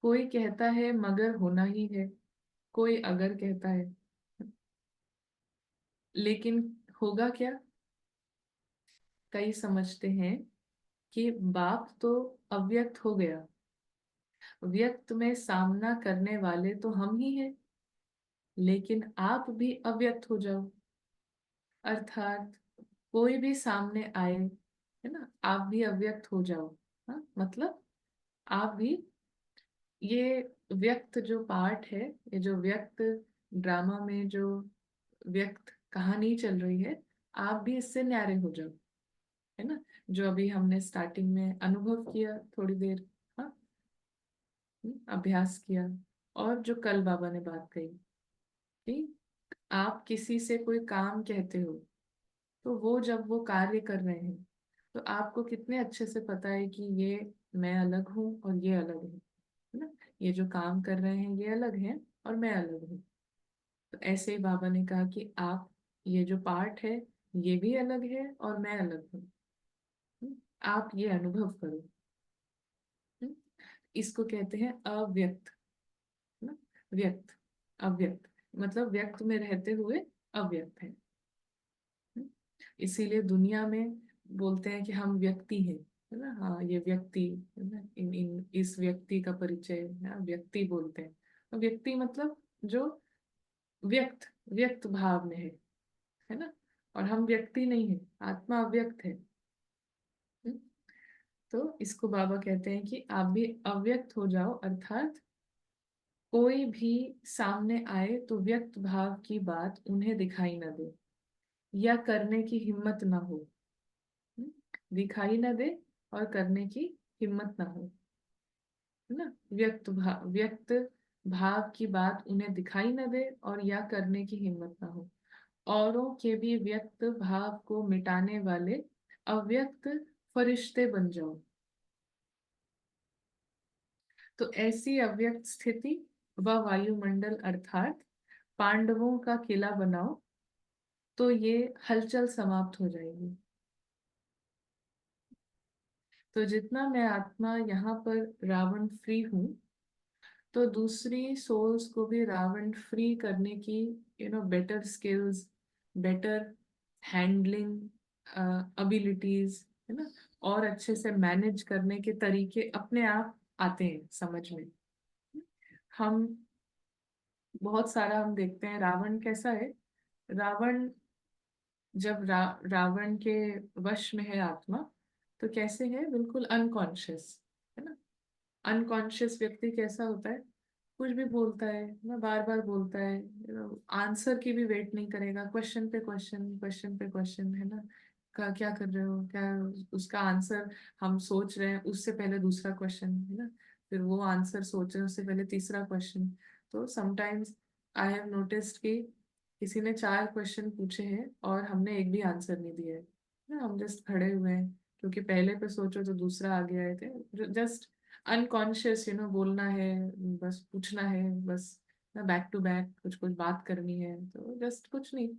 कोई कहता है मगर होना ही है, कोई अगर कहता है, लेकिन होगा क्या? कई समझते हैं कि बाप तो अव्यक्त हो गया, व्यक्त में सामना करने वाले तो हम ही हैं, लेकिन आप भी अव्यक्त हो जाओ। अर्थात कोई भी सामने आए, है ना, आप भी अव्यक्त हो जाओ। हाँ, मतलब आप भी, ये व्यक्त जो पार्ट है, ये जो व्यक्त ड्रामा में जो व्यक्त कहानी चल रही है, आप भी इससे न्यारे हो जाओ, है ना। जो अभी हमने स्टार्टिंग में अनुभव किया थोड़ी देर, हाँ, अभ्यास किया। और जो कल बाबा ने बात कही कि आप किसी से कोई काम कहते हो, तो वो जब वो कार्य कर रहे हैं, तो आपको कितने अच्छे से पता है कि ये मैं अलग हूँ और ये अलग है ना। ये जो काम कर रहे हैं ये अलग है और मैं अलग हूँ। तो ऐसे ही बाबा ने कहा कि आप, ये जो पार्ट है ये भी अलग है और मैं अलग हूँ। आप ये अनुभव करो। हम्म, इसको कहते हैं अव्यक्त ना। व्यक्त, अव्यक्त, मतलब व्यक्त में रहते हुए अव्यक्त है। हम्म, इसीलिए दुनिया में बोलते हैं कि हम व्यक्ति हैं, है ना। हाँ, ये व्यक्ति, है ना, इन इस व्यक्ति का परिचय, है, व्यक्ति बोलते हैं। तो व्यक्ति मतलब जो व्यक्त, व्यक्त भाव में है ना। और हम व्यक्ति नहीं है, आत्मा अव्यक्त है। हम्म, तो इसको बाबा कहते हैं कि आप भी अव्यक्त हो जाओ, अर्थात कोई भी सामने आए तो व्यक्त भाव की बात उन्हें दिखाई न दे, या करने की हिम्मत ना हो। हम्म, दिखाई ना दे और करने की हिम्मत ना हो, है ना। व्यक्त भाव की बात उन्हें दिखाई न दे और या करने की हिम्मत ना हो। औरों के भी व्यक्त भाव को मिटाने वाले अव्यक्त फरिश्ते बन जाओ। तो ऐसी अव्यक्त स्थिति व वायुमंडल अर्थात पांडवों का किला बनाओ, तो ये हलचल समाप्त हो जाएगी। तो जितना मैं आत्मा यहाँ पर रावण फ्री हूँ, तो दूसरी सोल्स को भी रावण फ्री करने की, better skills, better handling abilities, है ना, और अच्छे से मैनेज करने के तरीके अपने आप आते हैं समझ में। हम बहुत सारा हम देखते हैं रावण कैसा है। रावण जब रावण के वश में है आत्मा, तो कैसे है, बिल्कुल अनकॉन्शियस, है ना। अनकॉन्शियस व्यक्ति कैसा होता है, कुछ भी बोलता है ना, बार बार बोलता है, आंसर की भी वेट नहीं करेगा, क्वेश्चन पे क्वेश्चन, क्वेश्चन पे क्वेश्चन, है ना। क्या कर रहे हो, क्या, उसका आंसर हम सोच रहे हैं उससे पहले दूसरा क्वेश्चन, है ना। फिर वो आंसर सोच रहे हैं उससे पहले तीसरा क्वेश्चन। तो समटाइम्स आई हैव नोटिस्ड कि किसी ने 4 क्वेश्चन पूछे हैं और हमने एक भी आंसर नहीं दिया है ना। हम जस्ट खड़े हुए हैं, क्योंकि पहले पे सोचो तो दूसरा आगे आए थे, जस्ट अनकॉन्शियस बोलना है, बस पूछना है, बस बैक टू बैक कुछ कुछ बात करनी है, तो जस्ट कुछ नहीं,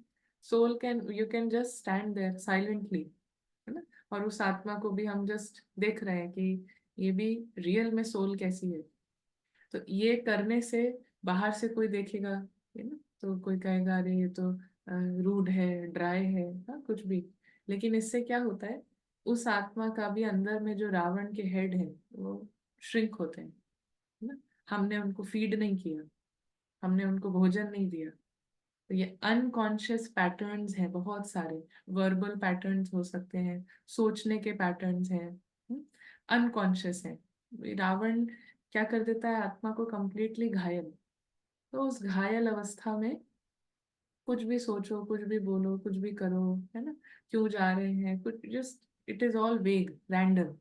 soul can you can just stand there silently, है ना। और उस आत्मा को भी हम जस्ट देख रहे हैं कि ये भी रियल में सोल कैसी है। तो ये करने से बाहर से कोई देखेगा, है ना, तो कोई कहेगा अरे ये तो रूड है, ड्राई है, हाँ कुछ भी। लेकिन इससे क्या होता है, उस आत्मा का भी अंदर में जो रावण के हेड है वो श्रिंक होते हैं, है ना। हमने उनको फीड नहीं किया, हमने उनको भोजन नहीं दिया। तो ये अनकॉन्शियस पैटर्न्स हैं बहुत सारे, वर्बल पैटर्न्स हो सकते हैं, सोचने के पैटर्न्स हैं, अनकॉन्शियस है। रावण क्या कर देता है, आत्मा को कंप्लीटली घायल। तो उस घायल अवस्था में कुछ भी सोचो, कुछ भी बोलो, कुछ भी करो, है ना, क्यों जा रहे हैं, कुछ जस्ट इट इज ऑल वेग रैंडम।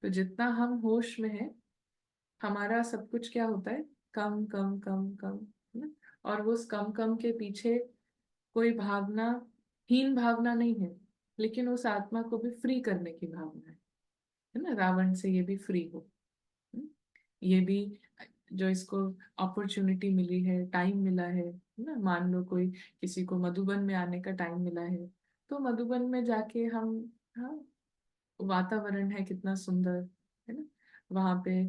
तो जितना हम होश में है, हमारा सब कुछ क्या होता है, कम कम कम कम, है ना। और वो उस कम कम के पीछे कोई भावना, हीन भावना नहीं है, लेकिन उस आत्मा को भी फ्री करने की भावना है ना, रावण से ये भी फ्री हो। हम्म, ये भी जो इसको अपॉर्चुनिटी मिली है, टाइम मिला है ना, मान लो कोई किसी को मधुबन में आने का टाइम मिला है, तो मधुबन में जाके हम, हाँ, वातावरण है कितना सुंदर, है ना, वहाँ पे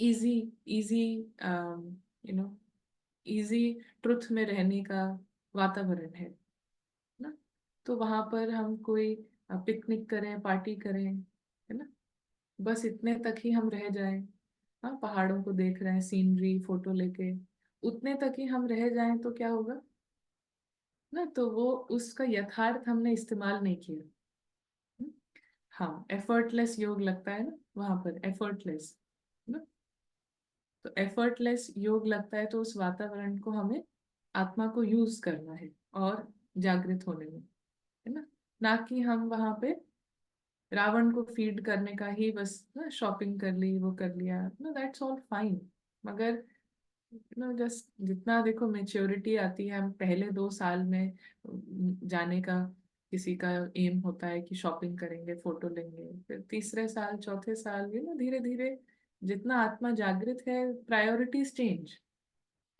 easy easy you know easy truth में रहने का वातावरण है ना। तो वहां पर हम कोई पिकनिक करें, पार्टी करें, है ना, बस इतने तक ही हम रह जाएं, हाँ, पहाड़ों को देख रहे हैं, सीनरी फोटो लेके, उतने तक ही हम रह जाएं तो क्या होगा ना, तो वो उसका यथार्थ हमने इस्तेमाल नहीं किया। हम्म, हाँ, एफर्टलेस योग लगता है ना वहां पर, एफर्टलेस ना। तो एफर्टलेस योग लगता है, तो उस वातावरण को हमें, आत्मा को यूज करना है और जागृत होने में, है ना कि हम वहां पे रावण को फीड करने का ही बस ना, शॉपिंग कर ली, वो कर लिया ना, दैट्स ऑल फाइन। मगर ना जस्ट जितना देखो मेच्योरिटी आती है, हम पहले 2 साल में जाने का, किसी का एम होता है कि शॉपिंग करेंगे, फोटो लेंगे, फिर तीसरे साल, चौथे साल, ये ना धीरे धीरे जितना आत्मा जागृत है, प्रायोरिटीज चेंज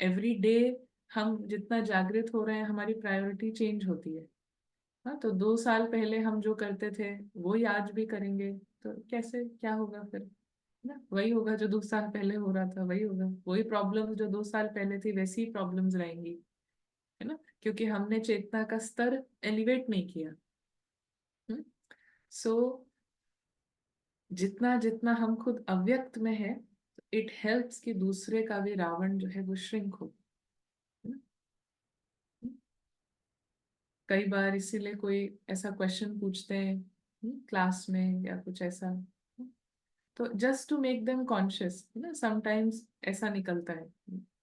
एवरी डे। हम जितना जागृत हो रहे हैं, हमारी प्रायोरिटी चेंज होती है। हाँ, तो 2 साल पहले हम जो करते थे वो ही आज भी करेंगे, तो कैसे क्या होगा फिर, ना वही होगा जो 2 साल पहले हो रहा था, वही होगा, वही प्रॉब्लम्स जो 2 साल पहले थी वैसी ही प्रॉब्लम्स रहेंगी, है ना, क्योंकि हमने चेतना का स्तर एलिवेट नहीं किया। सो जितना जितना हम खुद अव्यक्त में है, इट हेल्प्स कि दूसरे का भी रावण जो है वो श्रिंक हो, है ना। कई बार इसीलिए कोई ऐसा क्वेश्चन पूछते हैं क्लास में या कुछ ऐसा, तो just to make them conscious, है ना, समटाइम्स ऐसा निकलता है,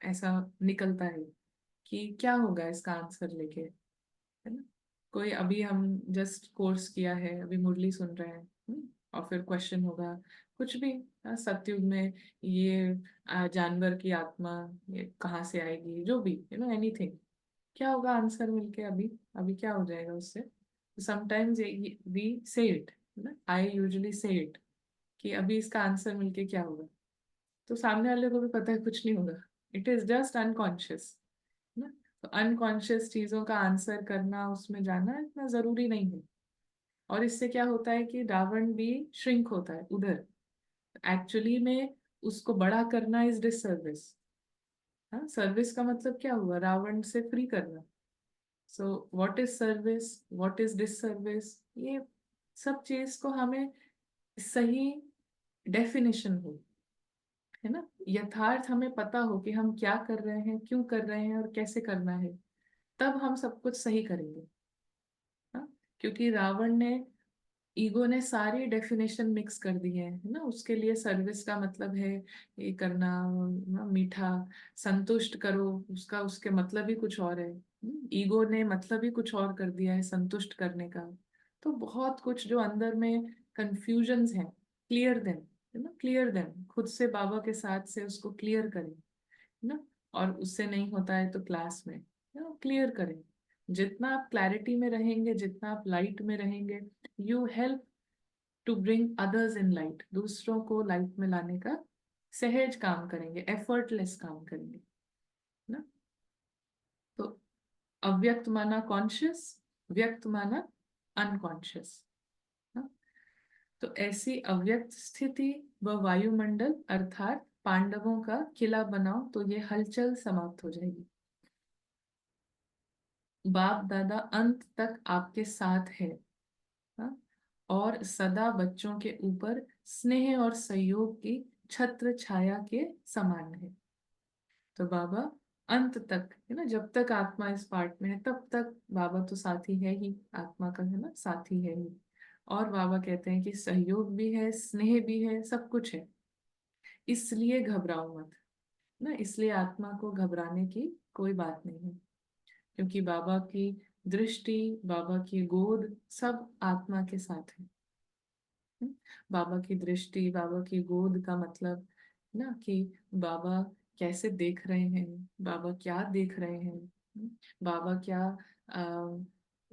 ऐसा निकलता है कि क्या होगा इसका आंसर लेके, है ना। कोई अभी हम जस्ट कोर्स किया है, अभी मुरली सुन रहे हैं, और फिर क्वेश्चन होगा कुछ भी, सतयुग में ये जानवर की आत्मा ये कहाँ से आएगी, जो भी, एनीथिंग, क्या होगा आंसर मिलके, अभी अभी क्या हो जाएगा उससे। समटाइम्स वी से इट, ना आई यूजुअली से इट, कि अभी इसका आंसर मिलके क्या होगा, तो सामने वाले को भी पता है कुछ नहीं होगा, इट इज जस्ट अनकॉन्शियस ना। तो अनकॉन्शियस चीजों का आंसर करना, उसमें जाना इतना जरूरी नहीं है। और इससे क्या होता है कि रावण भी श्रिंक होता है उधर, एक्चुअली में उसको बड़ा करना इज डिसर्विस। हाँ, सर्विस का मतलब क्या हुआ, रावण से फ्री करना। So what is service, what is disservice, ये सब चीज को हमें सही डेफिनेशन हो, है ना, यथार्थ हमें पता हो कि हम क्या कर रहे हैं, क्यों कर रहे हैं और कैसे करना है, तब हम सब कुछ सही करेंगे। हाँ, क्योंकि रावण ने, ईगो ने सारी डेफिनेशन मिक्स कर दी है ना, उसके लिए सर्विस का मतलब है ये करना, ना, मीठा, संतुष्ट करो, उसका उसके मतलब ही कुछ और है। ईगो ने मतलब ही कुछ और कर दिया है संतुष्ट करने का। तो बहुत कुछ जो अंदर में कंफ्यूजन्स हैं, क्लियर देम, है ना, क्लियर देम, खुद से बाबा के साथ से उसको क्लियर करें, है ना। और उससे नहीं होता है तो क्लास में क्लियर करें। जितना आप क्लैरिटी में रहेंगे, जितना आप लाइट में रहेंगे, you help to bring others in light, दूसरों को लाइट में लाने का सहज काम करेंगे, एफर्टलेस काम करेंगे ना। तो अव्यक्त माना कॉन्शियस, व्यक्त माना अनकॉन्शियस। तो ऐसी अव्यक्त स्थिति व वायुमंडल अर्थात पांडवों का किला बनाओ तो ये हलचल समाप्त हो जाएगी। बाप दादा अंत तक आपके साथ है, हाँ? और सदा बच्चों के ऊपर स्नेह और सहयोग की छत्र छाया के समान है। तो बाबा अंत तक है ना, जब तक आत्मा इस पार्ट में है तब तक बाबा तो साथी है ही, आत्मा का है ना साथी है ही। और बाबा कहते हैं कि सहयोग भी है, स्नेह भी है, सब कुछ है, इसलिए घबराओ मत ना। इसलिए आत्मा को घबराने की कोई बात नहीं है, क्योंकि बाबा की दृष्टि, बाबा की गोद सब आत्मा के साथ है। बाबा की दृष्टि, बाबा की गोद का मतलब ना कि बाबा कैसे देख रहे हैं, बाबा क्या देख रहे हैं, बाबा क्या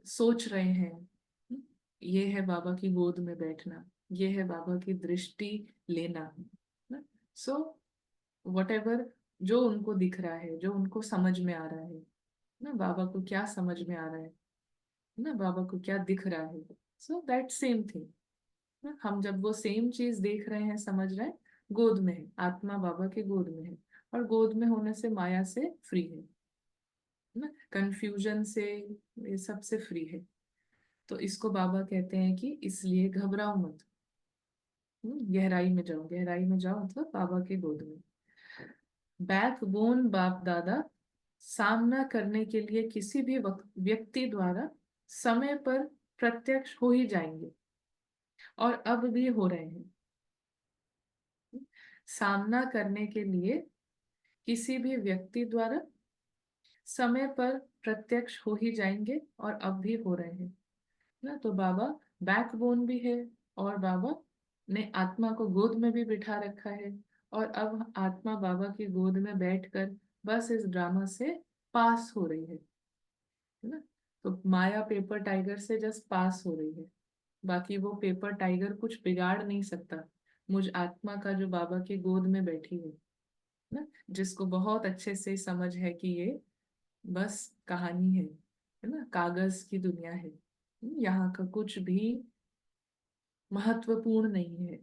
सोच रहे हैं। ये है बाबा की गोद में बैठना, ये है बाबा की दृष्टि लेना। सो वट एवर जो उनको दिख रहा है, जो उनको समझ में आ रहा है ना, बाबा को क्या समझ में आ रहा है ना, बाबा को क्या दिख रहा है, सो दैट सेम थिंग ना। हम जब वो सेम चीज देख रहे हैं, समझ रहे हैं, गोद में है, आत्मा बाबा के गोद में है, और गोद में होने से माया से फ्री है ना, कंफ्यूजन से, ये सब से फ्री है। तो इसको बाबा कहते हैं कि इसलिए घबराओ मत। गहराई में जाओ, गहराई में जाओ मतलब बाबा के गोद में। बैकबोन बाप दादा सामना करने के लिए किसी भी व्यक्ति द्वारा समय पर प्रत्यक्ष हो ही जाएंगे, और अब भी हो रहे हैं। सामना करने के लिए किसी भी व्यक्ति द्वारा समय पर प्रत्यक्ष हो ही जाएंगे, और अब भी हो रहे हैं ना। तो बाबा बैकबोन भी है, और बाबा ने आत्मा को गोद में भी बिठा रखा है, और अब आत्मा बाबा की गोद में बैठकर बस इस ड्रामा से पास हो रही है ना। तो माया पेपर टाइगर से जस्ट पास हो रही है, बाकी वो पेपर टाइगर कुछ बिगाड़ नहीं सकता मुझ आत्मा का जो बाबा की गोद में बैठी है ना, जिसको बहुत अच्छे से समझ है कि ये बस कहानी है ना, कागज की दुनिया है, यहाँ का कुछ भी महत्वपूर्ण नहीं है।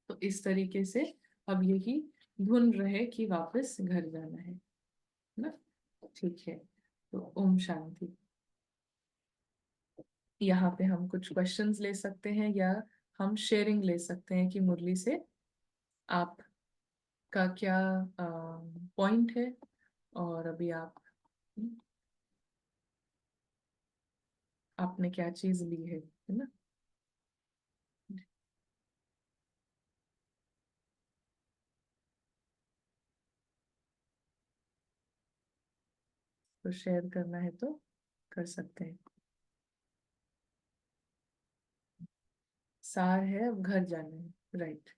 तो इस तरीके से अब यही धुन रहे कि वापस घर जाना है ना। ठीक है, तो ओम शांति। यहाँ पे हम कुछ क्वेश्चंस ले सकते हैं, या हम शेयरिंग ले सकते हैं कि मुरली से आपका क्या पॉइंट है, और अभी आपने क्या चीज ली है ना। तो शेयर करना है तो कर सकते हैं। सार है, अब घर जाना है, राइट।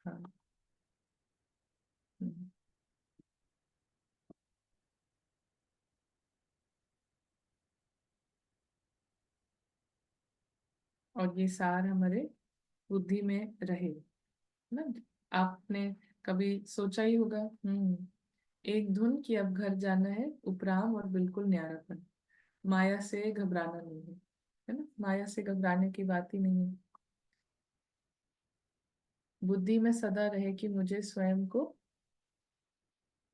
हाँ। हम्म। और ये सार हमारे बुद्धि में रहे ना। आपने कभी सोचा ही होगा, एक धुन की अब घर जाना है, उपराम और बिल्कुल न्यारापन, माया से घबराना नहीं है ना, माया से घबराने की बात ही नहीं है। बुद्धि में सदा रहे कि मुझे स्वयं को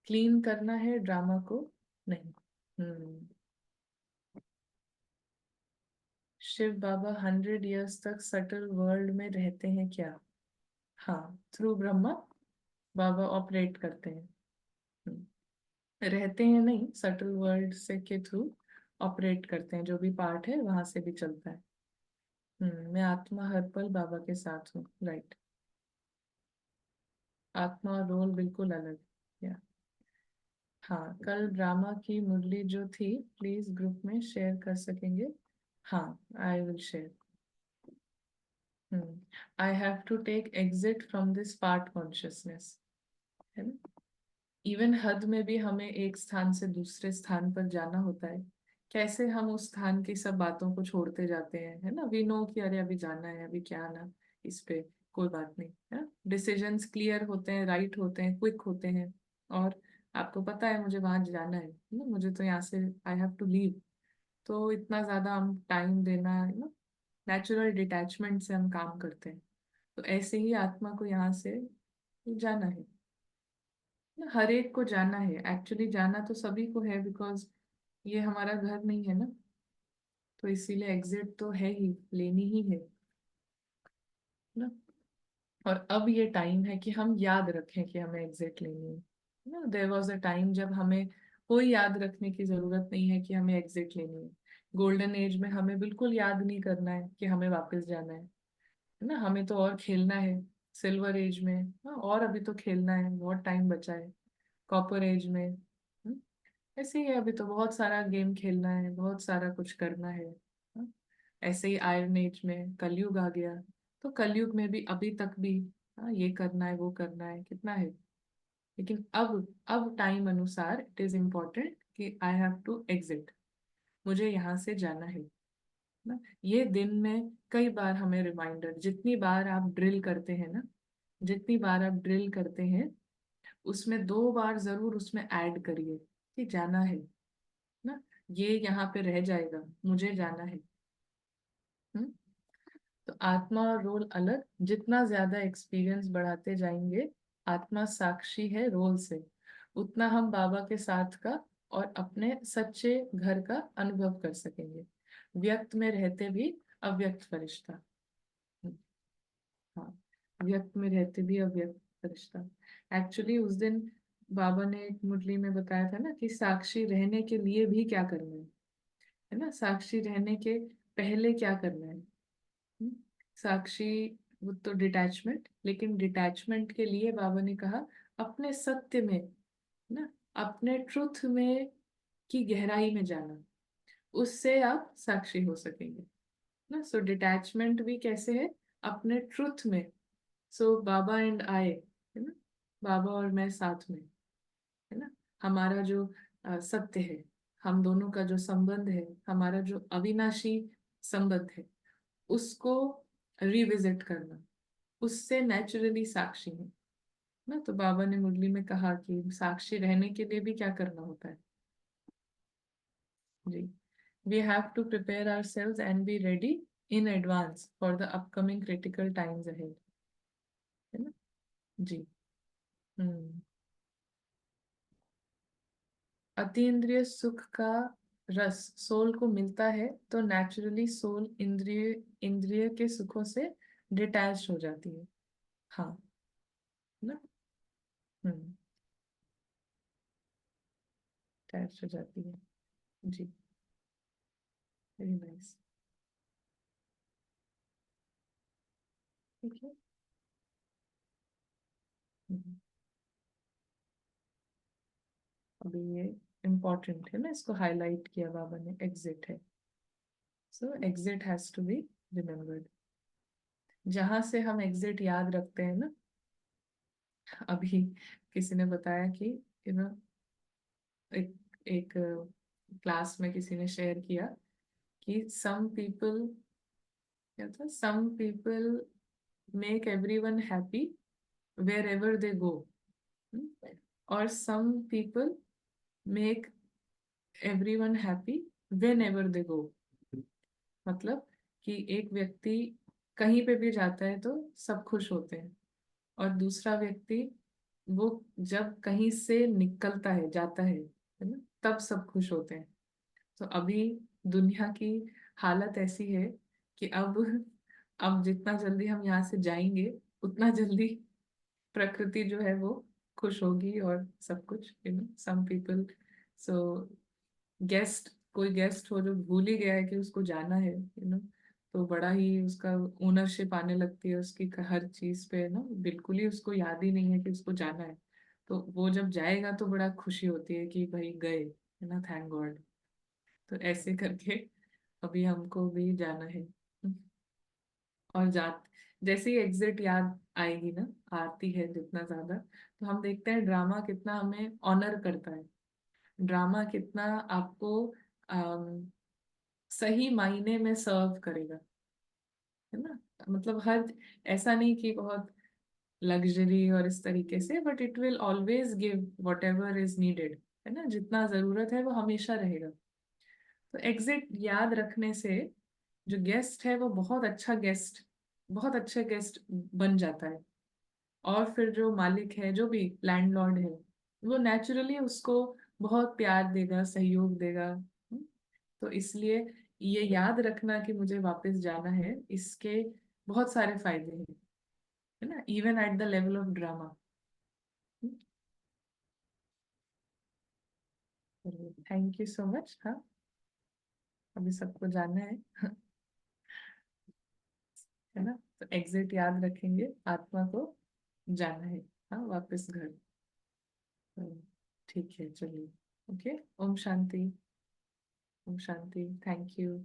क्लीन करना है, ड्रामा को नहीं। हम्म। शिव बाबा 100 इयर्स तक सटल वर्ल्ड में रहते हैं क्या? हाँ, थ्रू ब्रह्मा बाबा ऑपरेट करते हैं। रहते हैं नहीं, सटल वर्ल्ड से के थ्रू ऑपरेट करते हैं, जो भी पार्ट है वहां से भी चलता है। मैं आत्मा हर पल बाबा के साथ हूँ, राइट। आत्मा और रोल बिल्कुल अलग, या हाँ, कल ड्रामा की मुरली जो थी, प्लीज ग्रुप में शेयर कर सकेंगे? हाँ, I will share. I have to take exit from this part consciousness, है ना। इवन हद में भी हमें एक स्थान से दूसरे स्थान पर जाना होता है, कैसे हम उस स्थान की सब बातों को छोड़ते जाते हैं, है ना। वी नो कि अरे अभी जाना है, अभी क्या ना, इस पे कोई बात नहीं है। डिसीजंस क्लियर होते हैं, राइट होते हैं, क्विक होते हैं। और आपको पता है मुझे वहां जाना है ना, मुझे तो यहाँ से आई हैव टू लीव। तो इतना ज्यादा हम टाइम देना है ना, नेचुरल डिटैचमेंट से हम काम करते हैं। तो ऐसे ही आत्मा को यहाँ से जाना है ना, हर एक को जाना है। एक्चुअली जाना तो सभी को है, बिकॉज ये हमारा घर नहीं है ना। तो इसीलिए एग्जिट तो है ही, लेनी ही है ना। और अब ये टाइम है कि हम याद रखें कि हमें एग्जिट लेनी है ना। देयर वॉज अ टाइम जब हमें कोई याद रखने की जरूरत नहीं है कि हमें एग्जिट लेनी है। गोल्डन एज में हमें बिल्कुल याद नहीं करना है कि हमें वापस जाना है ना। हमें तो और खेलना है। सिल्वर एज में हाँ, और अभी तो खेलना है, बहुत टाइम बचा है। कॉपर एज में ऐसे ही है, अभी तो बहुत सारा गेम खेलना है, बहुत सारा कुछ करना है। हाँ, ऐसे ही आयरन एज में कलयुग आ गया। तो कलयुग में भी अभी तक भी हाँ, ये करना है, वो करना है, कितना है। लेकिन अब टाइम अनुसार इट इज इम्पोर्टेंट कि आई हैव टू एग्जिट, मुझे यहाँ से जाना है ना। ये दिन में कई बार हमें रिमाइंडर, जितनी बार आप ड्रिल करते हैं ना, जितनी बार आप ड्रिल करते हैं उसमें 2 बार जरूर उसमें ऐड करिए कि जाना है ना। ये यहाँ पे रह जाएगा, मुझे जाना है। हम्म। तो आत्मा और रोल अलग, जितना ज्यादा एक्सपीरियंस बढ़ाते जाएंगे, आत्मा साक्षी है रोल से, उतना हम बाबा के साथ का और अपने सच्चे घर का अनुभव कर सकेंगे, व्यक्त में रहते भी अव्यक्त फरिश्ता। हम्म, हाँ, व्यक्त में रहते भी अव्यक्त फरिश्ता। एक्चुअली उस दिन बाबा ने एक मुरली में बताया था ना कि साक्षी रहने के लिए भी क्या करना है ना। साक्षी रहने के पहले क्या करना है। हम्म, साक्षी, वो तो डिटैचमेंट, लेकिन डिटैचमेंट के लिए बाबा ने कहा अपने सत्य में ना, अपने ट्रुथ में की गहराई में जाना, उससे आप साक्षी हो सकेंगे ना। सो डिटैचमेंट भी कैसे है, अपने ट्रुथ में। सो बाबा एंड आई, है ना, बाबा और मैं साथ में, है ना। हमारा जो सत्य है, हम दोनों का जो संबंध है, हमारा जो अविनाशी संबंध है, उसको रिविजिट करना, उससे नेचुरली साक्षी है ना। तो बाबा ने मुरली में कहा कि साक्षी रहने के लिए भी क्या करना होता है जी। We have to prepare ourselves and be ready in advance for the upcoming critical times ahead, है ना जी। हम्म। अतीन्द्रिय सुख का रस सोल को मिलता है तो नेचुरली सोल इंद्रिय इंद्रिय के सुखों से डिटैच हो जाती है। हाँ ना। हम्म, डिटैच हो जाती है जी। Very nice. ठीक है। हम्म, अभी ये इम्पोर्टेंट है ना, इसको हाईलाइट किया बाबा ने, एग्जिट है। So exit has to be remembered. जहां से हम एग्जिट याद रखते हैं ना, अभी किसी ने बताया कि यू नो, एक एक क्लास में किसी ने शेयर किया कि सम पीपल, क्या था, some people make everyone happy wherever they go, और some people make everyone happy whenever they go. मतलब कि एक व्यक्ति कहीं पे भी जाता है तो सब खुश होते हैं, और दूसरा व्यक्ति वो जब कहीं से निकलता है, जाता है ना, तब सब खुश होते हैं। तो अभी दुनिया की हालत ऐसी है कि अब जितना जल्दी हम यहाँ से जाएंगे, उतना जल्दी प्रकृति जो है वो खुश होगी, और सब कुछ, सम पीपल। सो गेस्ट, कोई गेस्ट हो जो भूल ही गया है कि उसको जाना है, तो बड़ा ही उसका ओनरशिप आने लगती है उसकी हर चीज पे ना, बिल्कुल ही उसको याद ही नहीं है कि उसको जाना है। तो वो जब जाएगा तो बड़ा खुशी होती है कि भाई गए, है ना, थैंक गॉड। तो ऐसे करके अभी हमको भी जाना है। और जात जैसे ही एग्जिट याद आएगी ना, आती है जितना ज्यादा, तो हम देखते हैं ड्रामा कितना हमें ऑनर करता है। ड्रामा कितना आपको सही मायने में सर्व करेगा, है ना। मतलब हर, ऐसा नहीं कि बहुत लग्जरी और इस तरीके से, but it will always give what ever is needed, है ना, जितना जरूरत है वो हमेशा रहेगा। तो एग्जिट याद रखने से जो गेस्ट है वो बहुत अच्छा गेस्ट, बहुत अच्छा गेस्ट बन जाता है। और फिर जो मालिक है, जो भी लैंडलॉर्ड है, वो नेचुरली उसको बहुत प्यार देगा, सहयोग देगा। तो इसलिए ये याद रखना कि मुझे वापस जाना है, इसके बहुत सारे फायदे हैं, है ना, even at the level of drama. Thank you so much. हाँ, अभी सबको जाना है है ना। तो एग्जिट याद रखेंगे, आत्मा को जाना है, हाँ, वापस घर। तो ठीक है, चलिए। ओके। ओम शांति। ओम शांति। Thank you.